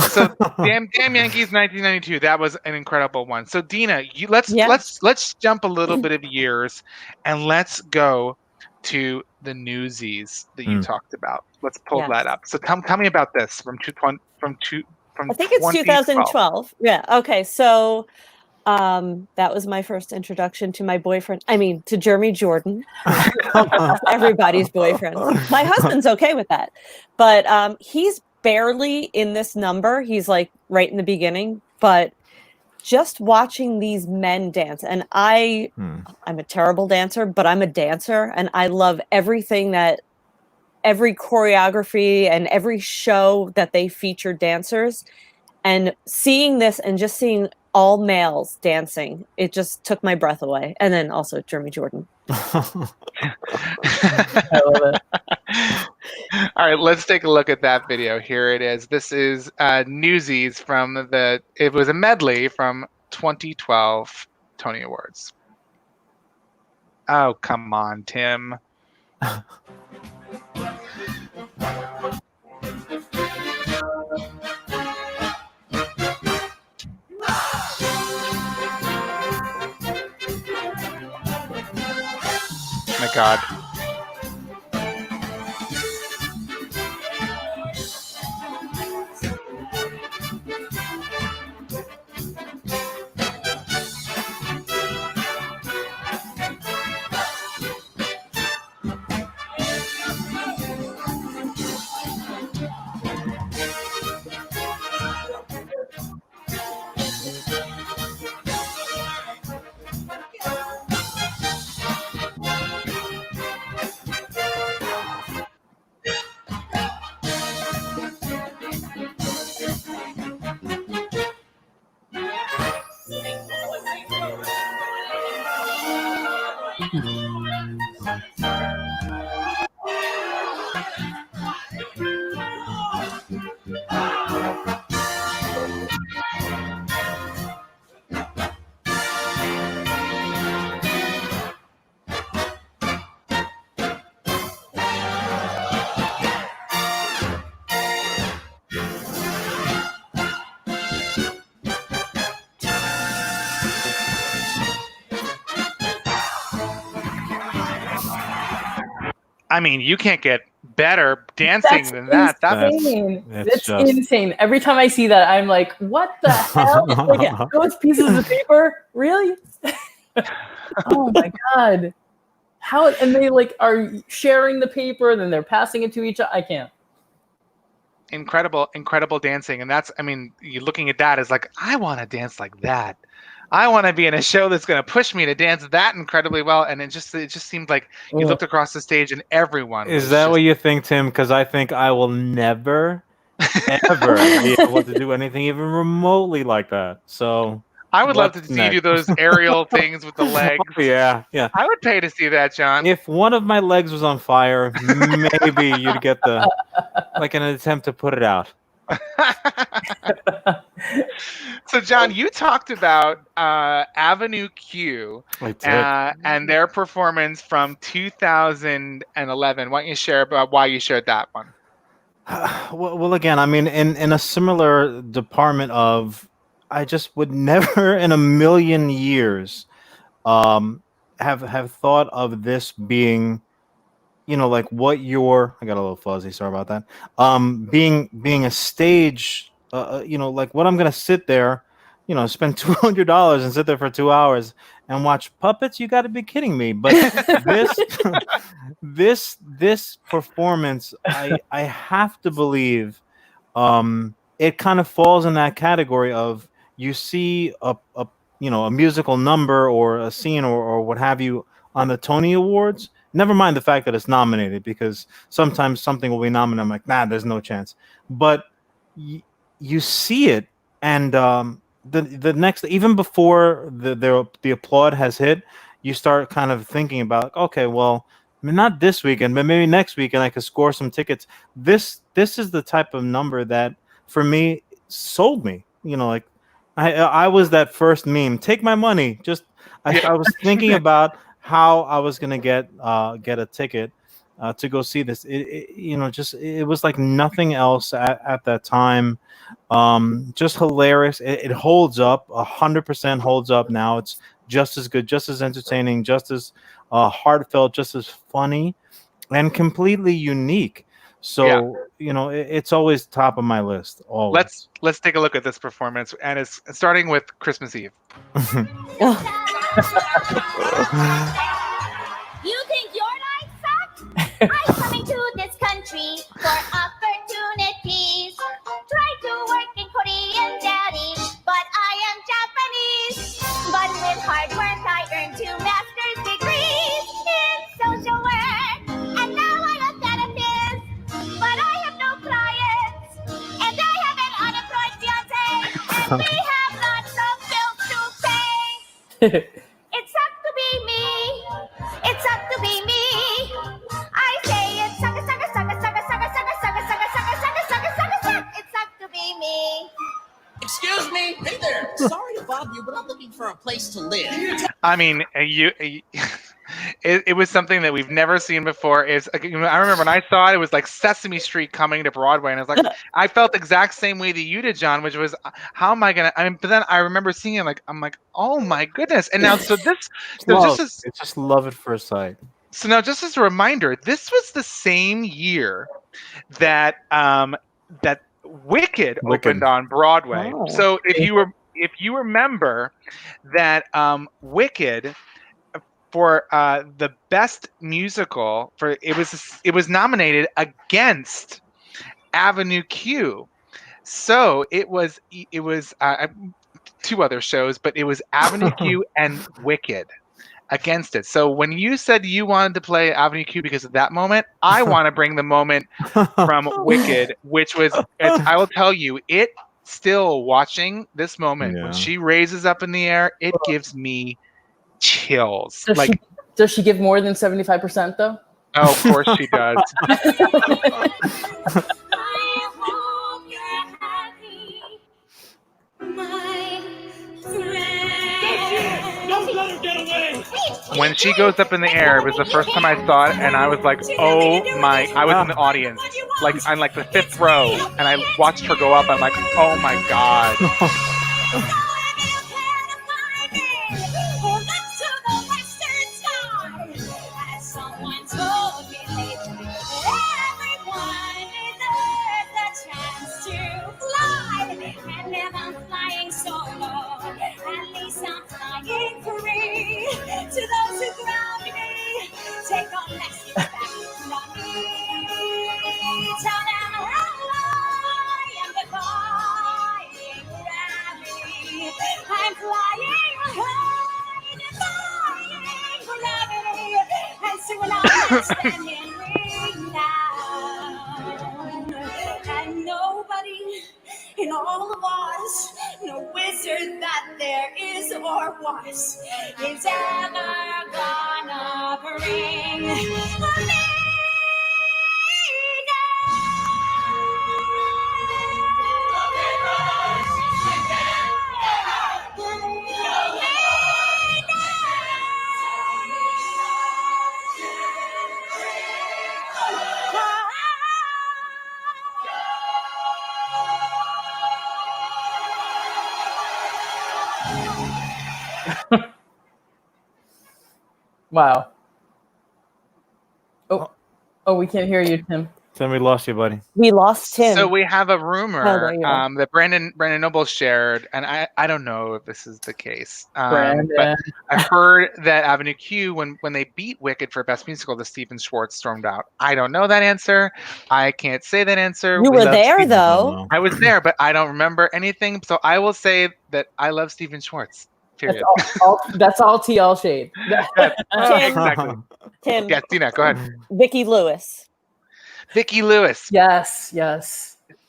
so Damn Yankees 1992. That was an incredible one. So Dina, let's jump a little bit of years, and let's go to the Newsies that you talked about. Let's pull that up. So tell me about this from I think it's 2012. Yeah. Okay. So that was my first introduction to my boyfriend. I mean, to Jeremy Jordan. Everybody's boyfriend. My husband's okay with that, but he's barely in this number. He's like right in the beginning, but just watching these men dance, and I'm a terrible dancer, but I'm a dancer, and I love everything that every choreography and every show that they feature dancers, and seeing this and just seeing all males dancing, it just took my breath away. And then also Jeremy Jordan. I love it. All right, let's take a look at that video. Here it is. This is Newsies from it was a medley from 2012 Tony Awards. Oh, come on, Tim. My God. I mean, you can't get better dancing than that. Insane. That's insane. Every time I see that, I'm like, what the hell? Like, those pieces of paper? Really? Oh my God. How, and they like are sharing the paper and then they're passing it to each other. I can't. Incredible dancing. And that's, I mean, you're looking at that as like, I want to dance like that. I want to be in a show that's going to push me to dance that incredibly well. And it just seemed like you looked across the stage and everyone. Is that what you think, Tim? Because I think I will never, ever be able to do anything even remotely like that. So I would love to see you do those aerial things with the legs. Yeah. I would pay to see that, John. If one of my legs was on fire, maybe you'd get like an attempt to put it out. So, John, you talked about Avenue Q and their performance from 2011. Why don't you share about why you shared that one? Well, again, I mean, in a similar department of, I just would never in a million years have thought of this being, you know, like what your, I got a little fuzzy, sorry about that. Being a stage, you know, like what I'm gonna sit there, you know, spend $200 and sit there for 2 hours and watch puppets. You got to be kidding me! But this performance, I have to believe, it kind of falls in that category of you see a you know, a musical number or a scene or what have you on the Tony Awards. Never mind the fact that it's nominated, because sometimes something will be nominated. I'm like, nah, there's no chance. But you see it, and the next, even before the applaud has hit, you start kind of thinking about, okay, well, I mean, not this weekend, but maybe next weekend I could score some tickets. This is the type of number that for me sold me. You know, like I was that first meme. Take my money. Just I was thinking about how I was gonna get a ticket to go see this. You know, just it was like nothing else at that time. Just hilarious. It holds up. 100% holds up now. It's just as good, just as entertaining, just as heartfelt, just as funny, and completely unique. So you know, it's always top of my list. Always. Let's take a look at this performance, and it's starting with Christmas Eve. You think your life sucks? I'm coming to this country for opportunities. Try to work in Korean, Daddy, but I am Japanese. But with hard work, I earned 2 master's degrees in social work, and now I am therapist. But I have no clients, and I have an unemployed fiance, and we have lots of bills to pay. It sucks to be me. It sucks to be me. I say it sucks, sucks, sucks, sucks, Hey there. Sorry to bother you, but I'm looking for a place to live. I mean, it was something that we've never seen before. I remember when I saw it, it was like Sesame Street coming to Broadway, and I was like, I felt the exact same way that you did, John, which was, how am I gonna? I mean, but then I remember seeing it, I'm like, oh my goodness! And now, It's just love at first sight. So now, just as a reminder, this was the same year that that Wicked opened on Broadway. Oh. So if you remember that Wicked, for the best musical, it was nominated against Avenue Q. So it was two other shows, but it was Avenue Q and Wicked against it. So when you said you wanted to play Avenue Q because of that moment, I want to bring the moment from Wicked, which was, I will tell you, it still, watching this moment when she raises up in the air, it gives me chills. Does she give more than 75% though? Oh, of course she does. Don't let her get away. When she goes up in the air, it was the first time I saw it, and I was like, oh my, I was in the audience, I'm like the fifth row, and I watched her go up, I'm like, oh my God. To those who ground me, take on message back from me. Tell them I am the flying gravity. I'm flying high, defying gravity, and soon I'll stand in ring now. And nobody in all of Oz, no wizard that there is or was, is ever gonna bring me Wow. Oh, we can't hear you, Tim. Then we lost you, buddy. We lost him. So we have a rumor there you are. that Brandon Noble shared, and I don't know if this is the case, Brandon. but I heard that Avenue Q, when they beat Wicked for Best Musical, the Stephen Schwartz stormed out. I don't know that answer. I can't say that answer. You We were love there, Stephen- though. I was there, but I don't remember anything. So I will say that I love Stephen Schwartz. Period. That's all TL shade. Exactly. Tim. Yes, Dina, go ahead. Vicki Lewis. Vicki Lewis. Yes.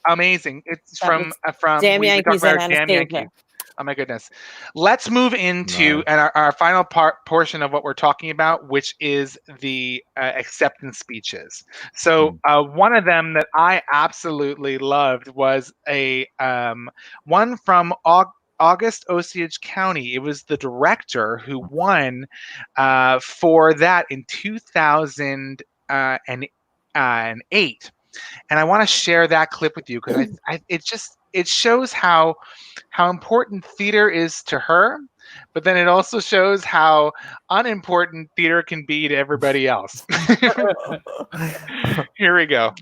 Amazing. It's That from was Damn we Yankees talked about and Damn Anastasia. Yankees. Oh my goodness. Let's move into and our final portion of what we're talking about, which is the acceptance speeches. So one of them that I absolutely loved was a one from August Osage County. It was the director who won for that in 2008. And I want to share that clip with you because it shows how important theater is to her, but then it also shows how unimportant theater can be to everybody else. Here we go.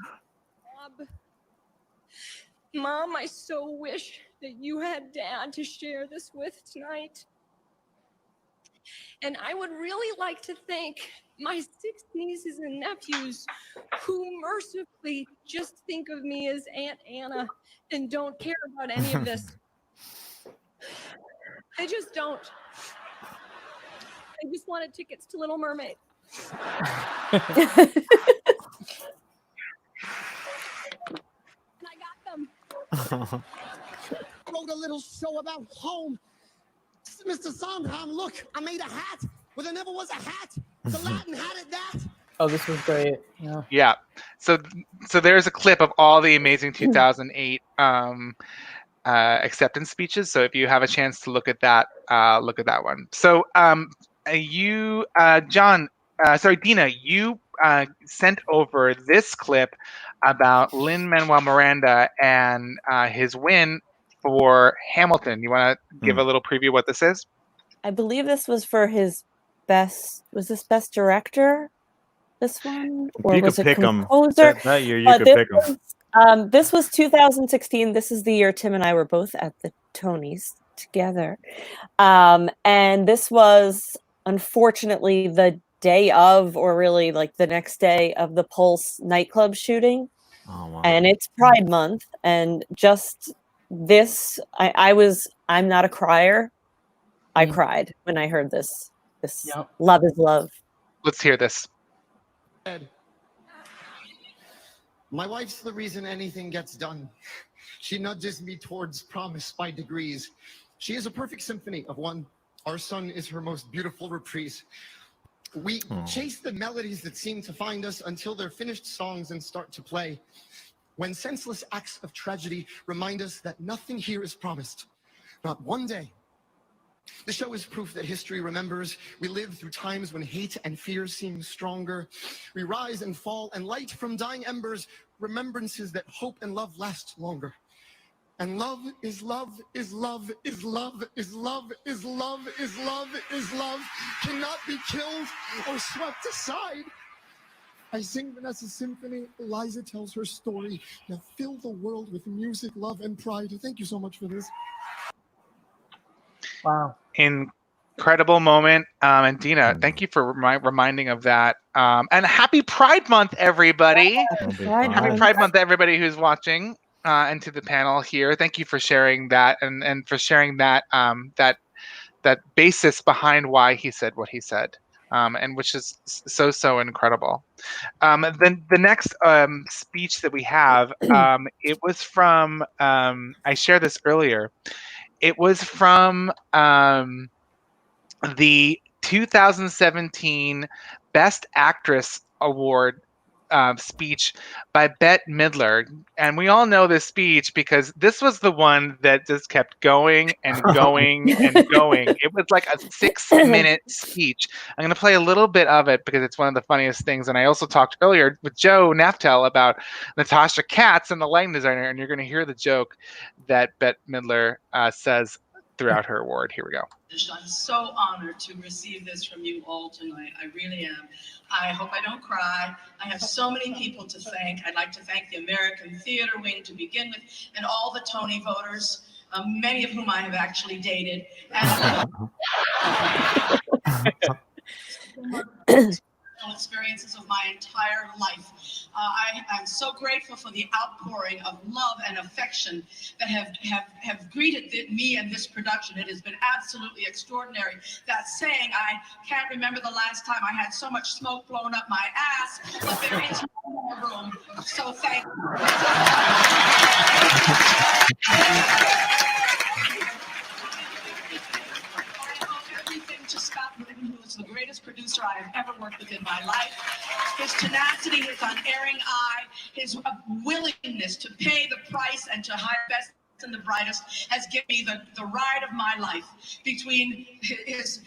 Mom, I so wish that you had Dad to share this with tonight. And I would really like to thank my 6 nieces and nephews who mercifully just think of me as Aunt Anna and don't care about any of this. They just don't. I just wanted tickets to Little Mermaid. And I got them. Wrote a little show about home. Mr. Sondheim, look, I made a hat where there never was a hat. The Latin hat at that. Oh, this was great. Yeah. Yeah. So there's a clip of all the amazing 2008 acceptance speeches. So if you have a chance to look at that one. So Dina, you sent over this clip about Lin-Manuel Miranda and his win for Hamilton. You want to give a little preview of what this is? I believe this was for his best. Was this best director? This one, or You was could it pick 'em. composer? That year, you could pick 'em. This was 2016. This is the year Tim and I were both at the Tonys together, and this was unfortunately the day of, or really like the next day of, the Pulse nightclub shooting. Oh, wow. And it's Pride Month, and just this, I'm not a crier. I cried when I heard this. Love is love. Let's hear this. My wife's the reason anything gets done. She nudges me towards promise by degrees. She is a perfect symphony of one. Our son is her most beautiful reprise. We chase the melodies that seem to find us until they're finished songs and start to play. When senseless acts of tragedy remind us that nothing here is promised, not one day. The show is proof that history remembers. We live through times when hate and fear seem stronger. We rise and fall and light from dying embers, remembrances that hope and love last longer. And love is love is love is love is love is love is love is love, cannot be killed or swept aside. I sing Vanessa's symphony, Eliza tells her story. Now fill the world with music, love, and pride. Thank you so much for this. Wow. Incredible moment. And Dina, thank you for reminding of that. And happy Pride Month, everybody. Happy Pride Month, everybody who's watching, and to the panel here. Thank you for sharing that and for sharing that that basis behind why he said what he said. And which is so incredible. Then the next speech that we have, it was from, I shared this earlier. It was from the 2017 Best Actress Award speech by Bette Midler. And we all know this speech because this was the one that just kept going and going and going. It was like a 6-minute speech. I'm going to play a little bit of it because it's one of the funniest things. And I also talked earlier with Joe Naftel about Natasha Katz and the lighting designer. And you're going to hear the joke that Bette Midler says throughout her award. Here we go. I'm so honored to receive this from you all tonight. I really am. I hope I don't cry. I have so many people to thank. I'd like to thank the American Theater Wing to begin with, and all the Tony voters, many of whom I have actually dated. And experiences of my entire life. I'm so grateful for the outpouring of love and affection that have greeted me and this production. It has been absolutely extraordinary. That saying, I can't remember the last time I had so much smoke blown up my ass, but there is more room. So thank you. To Scott Rudin, who is the greatest producer I have ever worked with in my life. His tenacity, his unerring eye, his willingness to pay the price and to hire best and the brightest has given me the ride of my life. Between his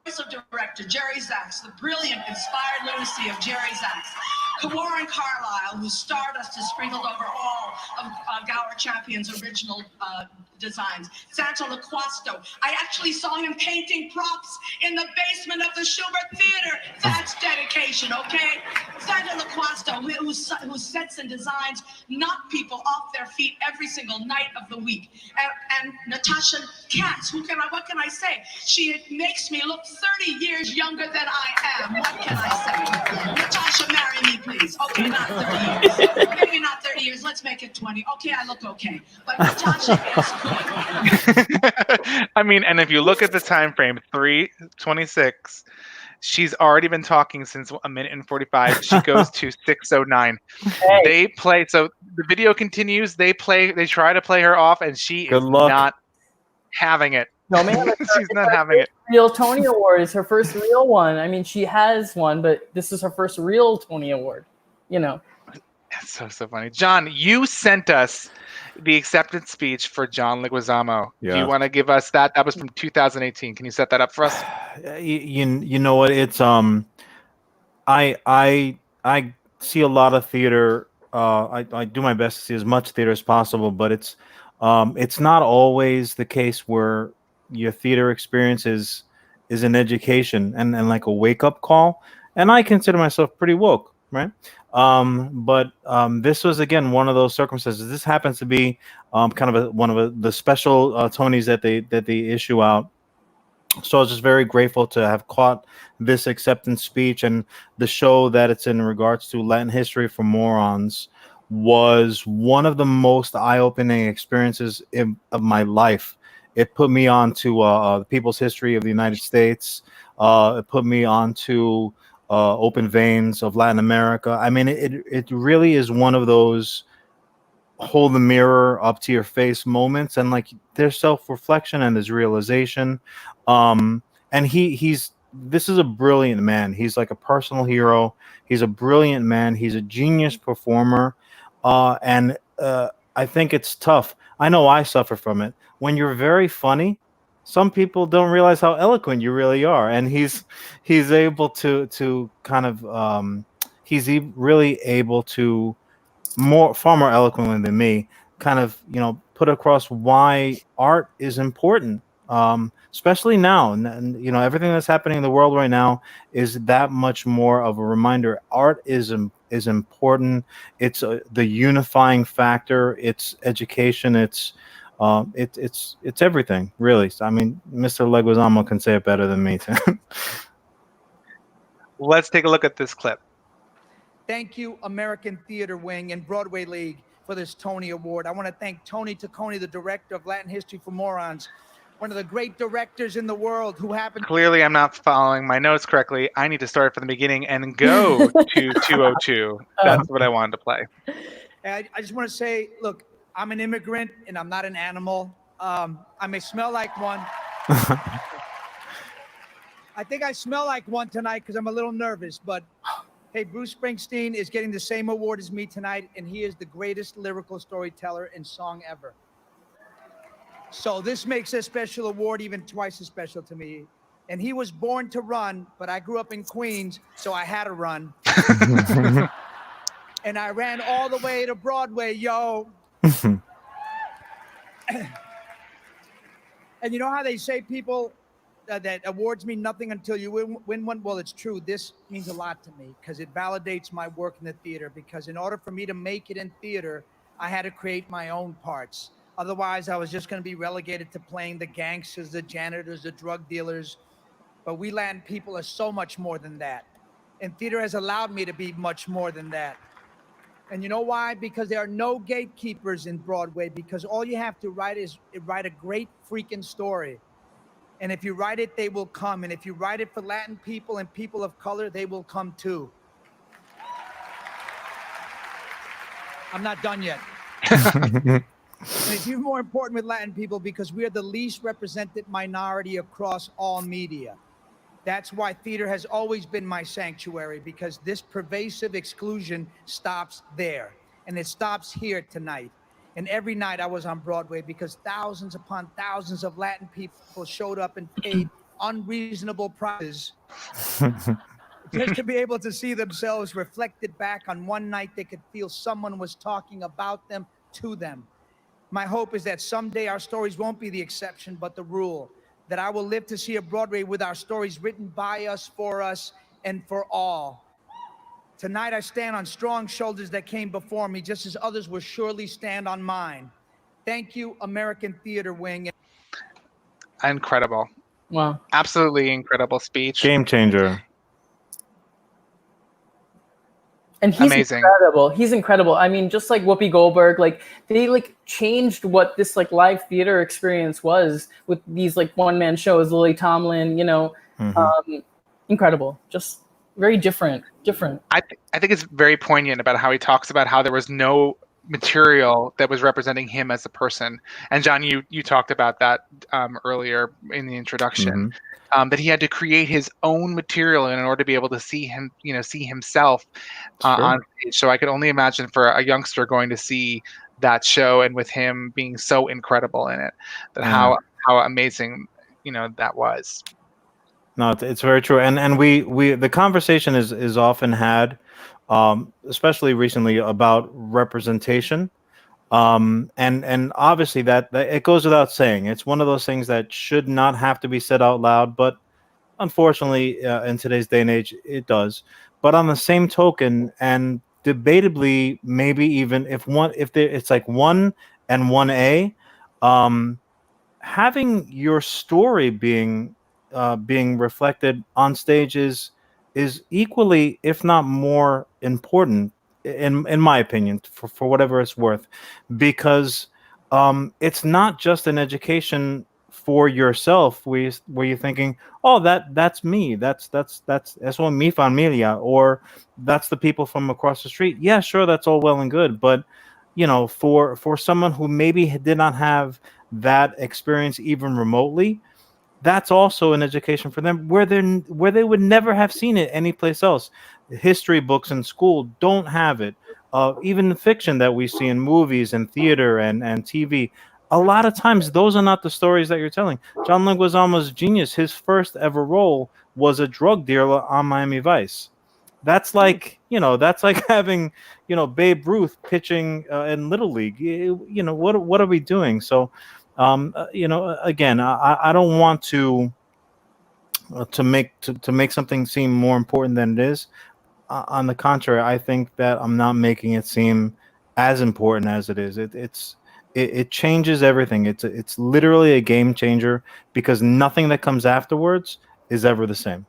voice of director, Jerry Zaks, the brilliant, inspired lunacy of Jerry Zaks, Warren Carlyle, whose stardust is sprinkled over all of Gower Champion's original designs. Santa Laquasto, I actually saw him painting props in the basement of the Schubert Theater. That's dedication, okay? Santa Laquasto, who sets and designs knock people off their feet every single night of the week. And Natasha Katz, what can I say? She makes me look 30 years younger than I am. What can I say? Natasha, marry me, please. Okay, not 30 years. Maybe not 30 years. Let's make it 20. Okay, I look okay. But Natasha is I mean, and if you look at the time frame, 3:26, she's already been talking since 1:45. She goes to 6:09. Hey. They play, so the video continues. They try to play her off, and she is not having it. No, man, she's not having it. Real Tony Award is her first real one. I mean, she has one, but this is her first real Tony Award. You know. That's so funny. John, you sent us the acceptance speech for John Leguizamo. Do Yeah. you want to give us that? That was from 2018. Can you set that up for us? You know what? It's I see a lot of theater. I do my best to see as much theater as possible, but it's not always the case where your theater experience is an education and like a wake up call. And I consider myself pretty woke, right? But this was again one of those circumstances. This happens to be kind of one of the special Tonys that they issue out. So I was just very grateful to have caught this acceptance speech, and the show that it's in regards to Latin history for morons was one of the most eye-opening experiences of my life. It put me on to the people's history of the United States. It put me on to open veins of Latin America. I mean, it really is one of those hold the mirror up to your face moments, and like there's self-reflection and there's realization. And this is a brilliant man. He's like a personal hero. He's a brilliant man. He's a genius performer. And I think it's tough. I know I suffer from it. When you're very funny, some people don't realize how eloquent you really are. And he's able to kind of really able to far more eloquently than me, kind of, put across why art is important, especially now. And everything that's happening in the world right now is that much more of a reminder. Art is important. It's the unifying factor. It's education. It's everything, really. I mean, Mr. Leguizamo can say it better than me. Let's take a look at this clip. Thank you, American Theater Wing and Broadway League, for this Tony Award. I want to thank Tony Taccone, the director of Latin History for Morons, one of the great directors in the world who happened. Clearly, I'm not following my notes correctly. I need to start from the beginning and go to 202. That's what I wanted to play. I just want to say, look, I'm an immigrant and I'm not an animal. I may smell like one. I think I smell like one tonight because I'm a little nervous, but hey, Bruce Springsteen is getting the same award as me tonight, and he is the greatest lyrical storyteller in song ever. So this makes a special award even twice as special to me. And he was born to run, but I grew up in Queens, so I had to run. And I ran all the way to Broadway, yo. And you know how they say people that awards mean nothing until you win one? Well, it's true. This means a lot to me because it validates my work in the theater, because in order for me to make it in theater, I had to create my own parts. Otherwise, I was just going to be relegated to playing the gangsters, the janitors, the drug dealers. But we Latin people are so much more than that. And theater has allowed me to be much more than that. And you know why? Because there are no gatekeepers in Broadway, because all you have to write is write a great freaking story. And if you write it, they will come. And if you write it for Latin people and people of color, they will come too. I'm not done yet. And it's even more important with Latin people because we are the least represented minority across all media. That's why theater has always been my sanctuary, because this pervasive exclusion stops there. And it stops here tonight. And every night I was on Broadway because thousands upon thousands of Latin people showed up and paid unreasonable prices just to be able to see themselves reflected back on one night they could feel someone was talking about them to them. My hope is that someday our stories won't be the exception, but the rule. That I will live to see a Broadway with our stories written by us, for us, and for all. Tonight I stand on strong shoulders that came before me, just as others will surely stand on mine. Thank you, American Theater Wing. Incredible. Wow. Absolutely incredible speech. Game changer. And he's amazing. incredible. He's incredible. I mean, just like Whoopi Goldberg, like they like changed what this like live theater experience was with these like one-man shows. Lily Tomlin, incredible. Just very different. I think it's very poignant about how he talks about how there was no material that was representing him as a person. And John, you talked about that earlier in the introduction. That he had to create his own material in order to be able to see him, see himself on stage. So I could only imagine for a youngster going to see that show, and with him being so incredible in it, that how amazing that was. No, it's very true, and we the conversation is often had, especially recently, about representation, and obviously that it goes without saying. It's one of those things that should not have to be said out loud, but unfortunately, in today's day and age, it does. But on the same token, and debatably, maybe even if it's like 1 and 1A, having your story being reflected on stage is equally, if not more important, in my opinion, for whatever it's worth, because it's not just an education for yourself where you're thinking, oh, that's me, that's what mi familia, or that's the people from across the street. Yeah, sure, that's all well and good, but for someone who maybe did not have that experience even remotely, that's also an education for them where they would never have seen it anyplace else. History books in school don't have it. Even the fiction that we see in movies and theater and TV, a lot of times those are not the stories that you're telling. John Leguizamo's genius, his first ever role was a drug dealer on Miami Vice. That's like, that's like having, Babe Ruth pitching in Little League. What are we doing? So, again, I don't want to make something seem more important than it is. On the contrary, I think that I'm not making it seem as important as it is. It changes everything. It's literally a game changer, because nothing that comes afterwards is ever the same.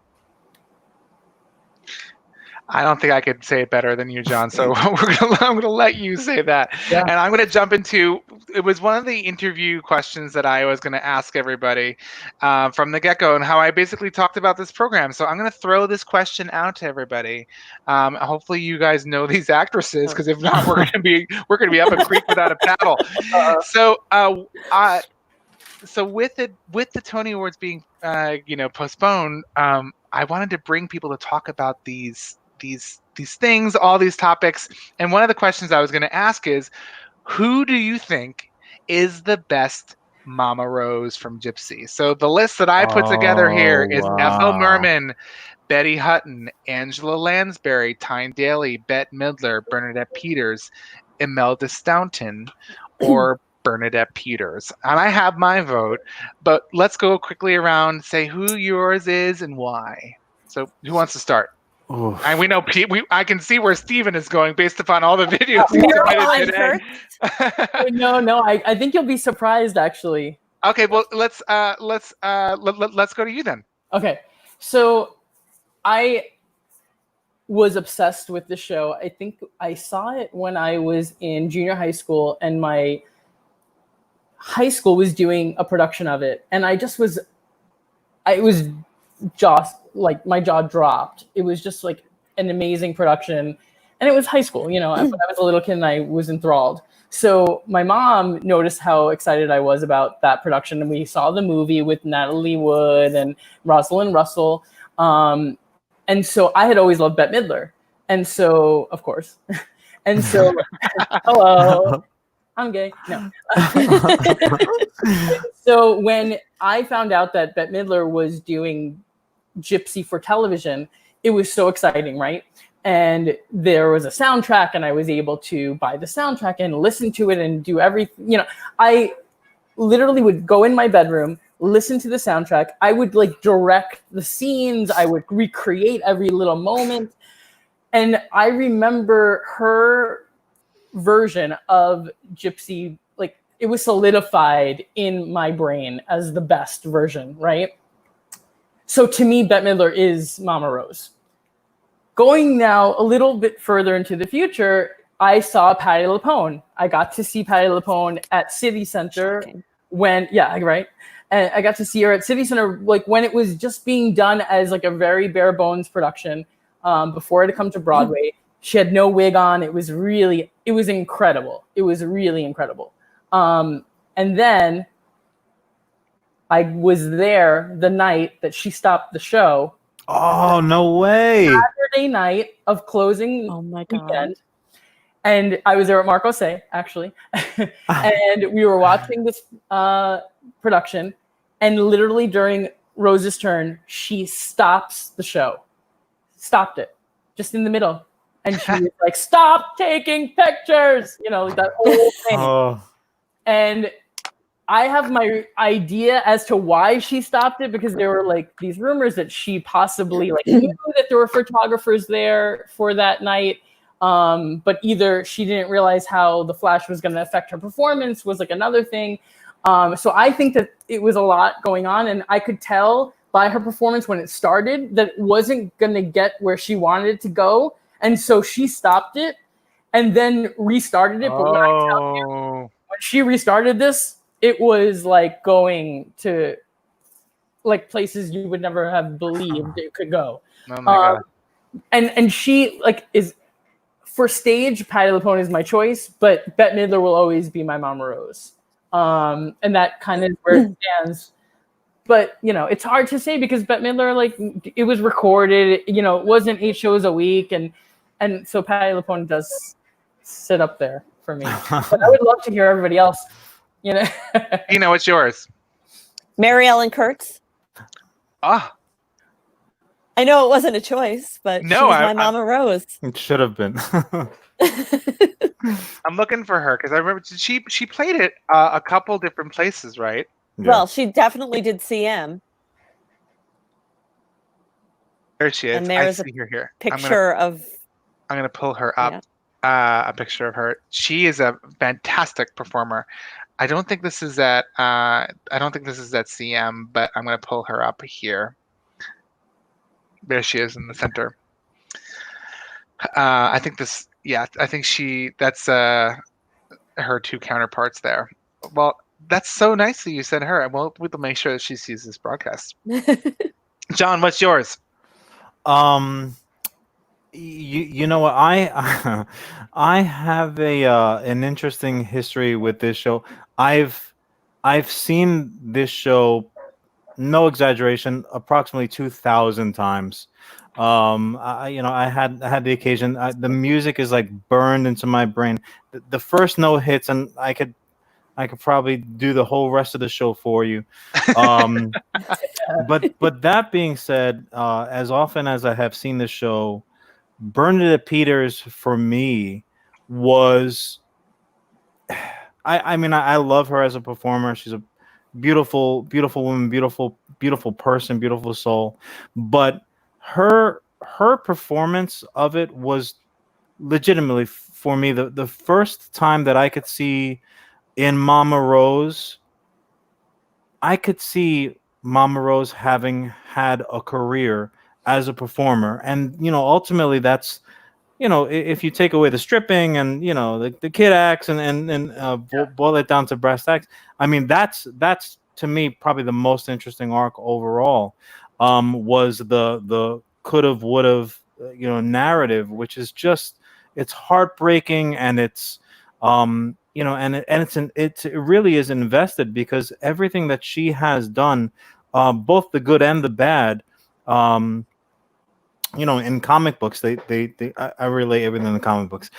I don't think I could say it better than you, John. So I'm going to let you say that. Yeah. And I'm going to jump into, it was one of the interview questions that I was going to ask everybody from the get-go, and how I basically talked about this program. So I'm going to throw this question out to everybody. Hopefully you guys know these actresses, because if not, we're going to be up a creek without a paddle. So with the Tony Awards being postponed, I wanted to bring people to talk about these things, all these topics. And one of the questions I was going to ask is, who do you think is the best Mama Rose from Gypsy? So the list that I put together here is Ethel Merman, Betty Hutton, Angela Lansbury, Tyne Daly, Bette Midler, Bernadette Peters, Imelda Staunton, or Bernadette Peters. And I have my vote, but let's go quickly around, say who yours is and why. So who wants to start? Oof. And we know I can see where Steven is going based upon all the videos he submitted today. No, I think you'll be surprised, actually. Okay, well let's go to you then. Okay, so I was obsessed with the show. I think I saw it when I was in junior high school, and my high school was doing a production of it, and it was just like my jaw dropped. It was just like an amazing production, and it was high school. I was a little kid and I was enthralled. So my mom noticed how excited I was about that production, and we saw the movie with Natalie Wood and Rosalind Russell. And so I had always loved Bette Midler, and so of course, and so hello. I'm gay. No. So when I found out that Bette Midler was doing Gypsy for television, it was so exciting, right? And there was a soundtrack, and I was able to buy the soundtrack and listen to it and do everything. I literally would go in my bedroom, listen to the soundtrack. I would direct the scenes. I would recreate every little moment. And I remember her version of Gypsy, it was solidified in my brain as the best version, right? So to me, Bette Midler is Mama Rose. Going now a little bit further into the future, I saw Patti Lupone. I got to see Patti Lupone at City Center and I got to see her at City Center when it was just being done as a very bare bones production before it had come to Broadway. She had no wig on. It was incredible. It was really incredible. And then I was there the night that she stopped the show. Oh, no way. Saturday night of closing weekend. And I was there at Marco Say, actually. And we were watching this production. And literally during Rose's turn, she stops the show. Stopped it. Just in the middle. And she was like, stop taking pictures. You know, like that whole thing. Oh. And I have my idea as to why she stopped it, because there were like these rumors that she possibly like knew that there were photographers there for that night. But either she didn't realize how the flash was going to affect her performance was like another thing. So I think that it was a lot going on, and I could tell by her performance when it started that it wasn't going to get where she wanted it to go. And so she stopped it and then restarted it. But when I tell you, when she restarted this, it was like going to like places you would never have believed it could go. Oh my God. And she like is for stage, Patti Lupone is my choice, but Bette Midler will always be my Mama Rose. And that kind of where it stands. But you know, it's hard to say because Bette Midler, like it was recorded, you know, it wasn't 8 shows a week, and so Patti Lupone does sit up there for me. But I would love to hear everybody else. You know, what's yours? Mary Ellen Kurtz. Ah, I know it wasn't a choice, but No, she was my Mama Rose. It should have been. I'm looking for her because I remember she played it a couple different places, right? Yeah. Well, she definitely did CM. There she is. And there's I see her here. Picture of. I'm gonna pull her up. A picture of her. She is a fantastic performer. I don't think this is at CM, but I'm gonna pull her up here. There she is in the center. I think that's her two counterparts there. Well, that's so nice that you said her, and we'll make sure that she sees this broadcast. John, what's yours? You know what, I have an interesting history with this show. I've seen this show, no exaggeration, approximately 2,000 times. I had the occasion. The music is like burned into my brain. The first note hits, and I could probably do the whole rest of the show for you. But that being said, as often as I have seen the show, Bernadette Peters for me was. I love her as a performer. She's a beautiful, beautiful woman, beautiful person, beautiful soul. But her performance of it was legitimately for me the first time that I could see in Mama Rose. I could see Mama Rose having had a career as a performer, and ultimately that's. If you take away the stripping and the kid acts and boil it down to brass tacks, I mean that's to me probably the most interesting arc overall. Was the could've would've narrative, which is just, it's heartbreaking, and it's it really is invested, because everything that she has done, both the good and the bad. In comic books, I relate everything in the comic books.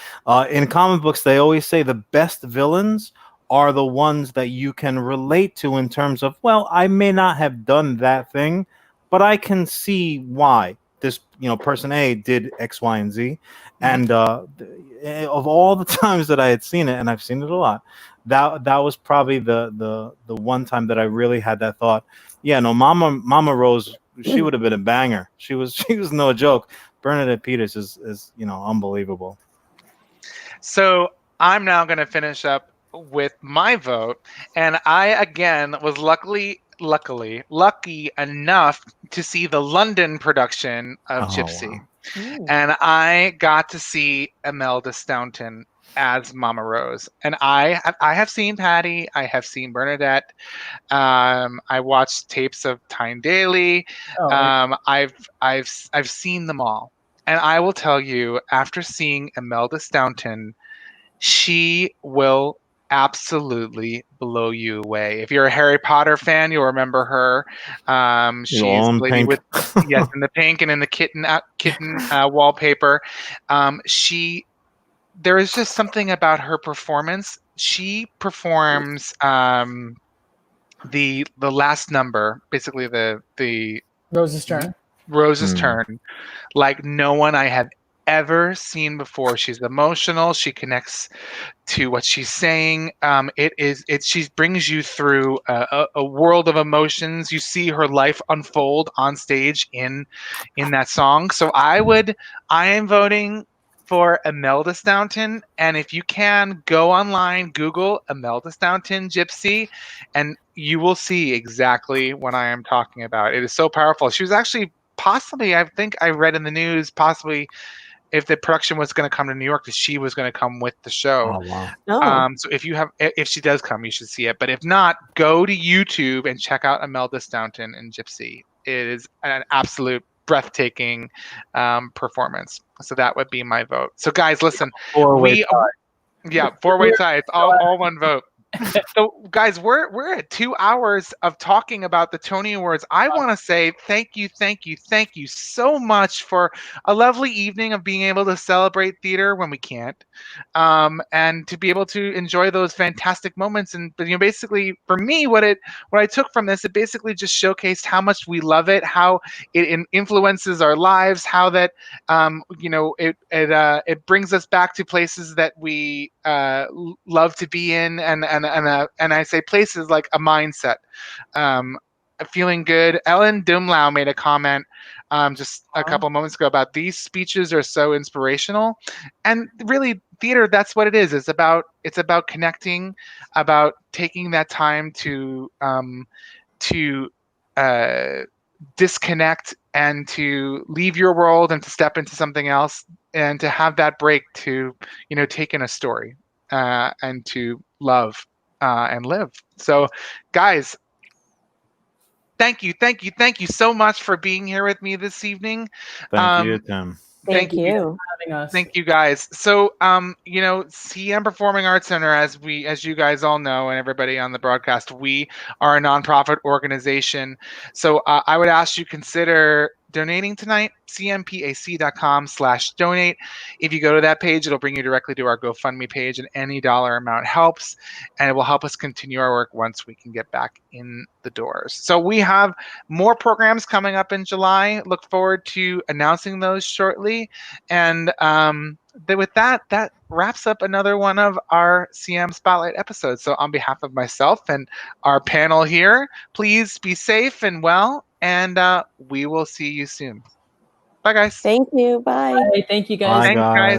In comic books, they always say the best villains are the ones that you can relate to in terms of, well, I may not have done that thing, but I can see why this, person A did X, Y, and Z. And of all the times that I had seen it, and I've seen it a lot, that was probably the one time that I really had that thought. Yeah, no, Mama Rose, she would have been a banger. She was no joke. Bernadette Peters is unbelievable. So I'm now going to finish up with my vote, and I again was lucky enough to see the London production of Gypsy, and I got to see Imelda Staunton as Mama Rose, and I have seen Patti, I have seen Bernadette, I watched tapes of Tyne Daly, I've seen them all, and I will tell you, after seeing Imelda Staunton, she will absolutely blow you away. If you're a Harry Potter fan, you'll remember her. She's the lady with in the pink and in the kitten wallpaper. She there is just something about her performance. She performs the last number, basically the Rose's Turn. Rose's Turn, like no one I have ever seen before. She's emotional. She connects to what she's saying. She brings you through a world of emotions. You see her life unfold on stage in that song. So I am voting for Imelda Staunton, and if you can, go online, Google Imelda Staunton Gypsy, and you will see exactly what I am talking about. It is so powerful. She was actually possibly, I think I read in the news, possibly if the production was going to come to New York, that she was going to come with the show. Oh wow! So if she does come, you should see it. But if not, go to YouTube and check out Imelda Staunton and Gypsy. It is an absolute breathtaking performance. So that would be my vote. So guys, listen, Four-way yeah, four-way tie. It's all one vote. So guys, we're at 2 hours of talking about the Tony Awards. I want to say thank you so much for a lovely evening of being able to celebrate theater when we can't, and to be able to enjoy those fantastic moments. And basically for me, what I took from this, it basically just showcased how much we love it, how it influences our lives, how that it brings us back to places that we love to be in, and I say places like a mindset, feeling good. Ellen Dumlau made a comment just a couple moments ago about these speeches are so inspirational, and really theater, that's what it is. It's about connecting, about taking that time to disconnect and to leave your world and to step into something else, and to have that break to take in a story and to love and live. So guys, thank you so much for being here with me this evening. Thank you, Tim. Thank you for having us. Thank you guys. So CM Performing Arts Center, as you guys all know, and everybody on the broadcast, we are a nonprofit organization. So I would ask you consider donating tonight. cmpac.com/donate. If you go to that page, it'll bring you directly to our GoFundMe page, and any dollar amount helps, and it will help us continue our work once we can get back in the doors. So we have more programs coming up in July. Look forward to announcing those shortly. And with that wraps up another one of our CM Spotlight episodes. So on behalf of myself and our panel here, please be safe and well, and we will see you soon. Bye, guys. Thank you. Bye. Bye. Thank you, guys. Bye, Thanks, guys.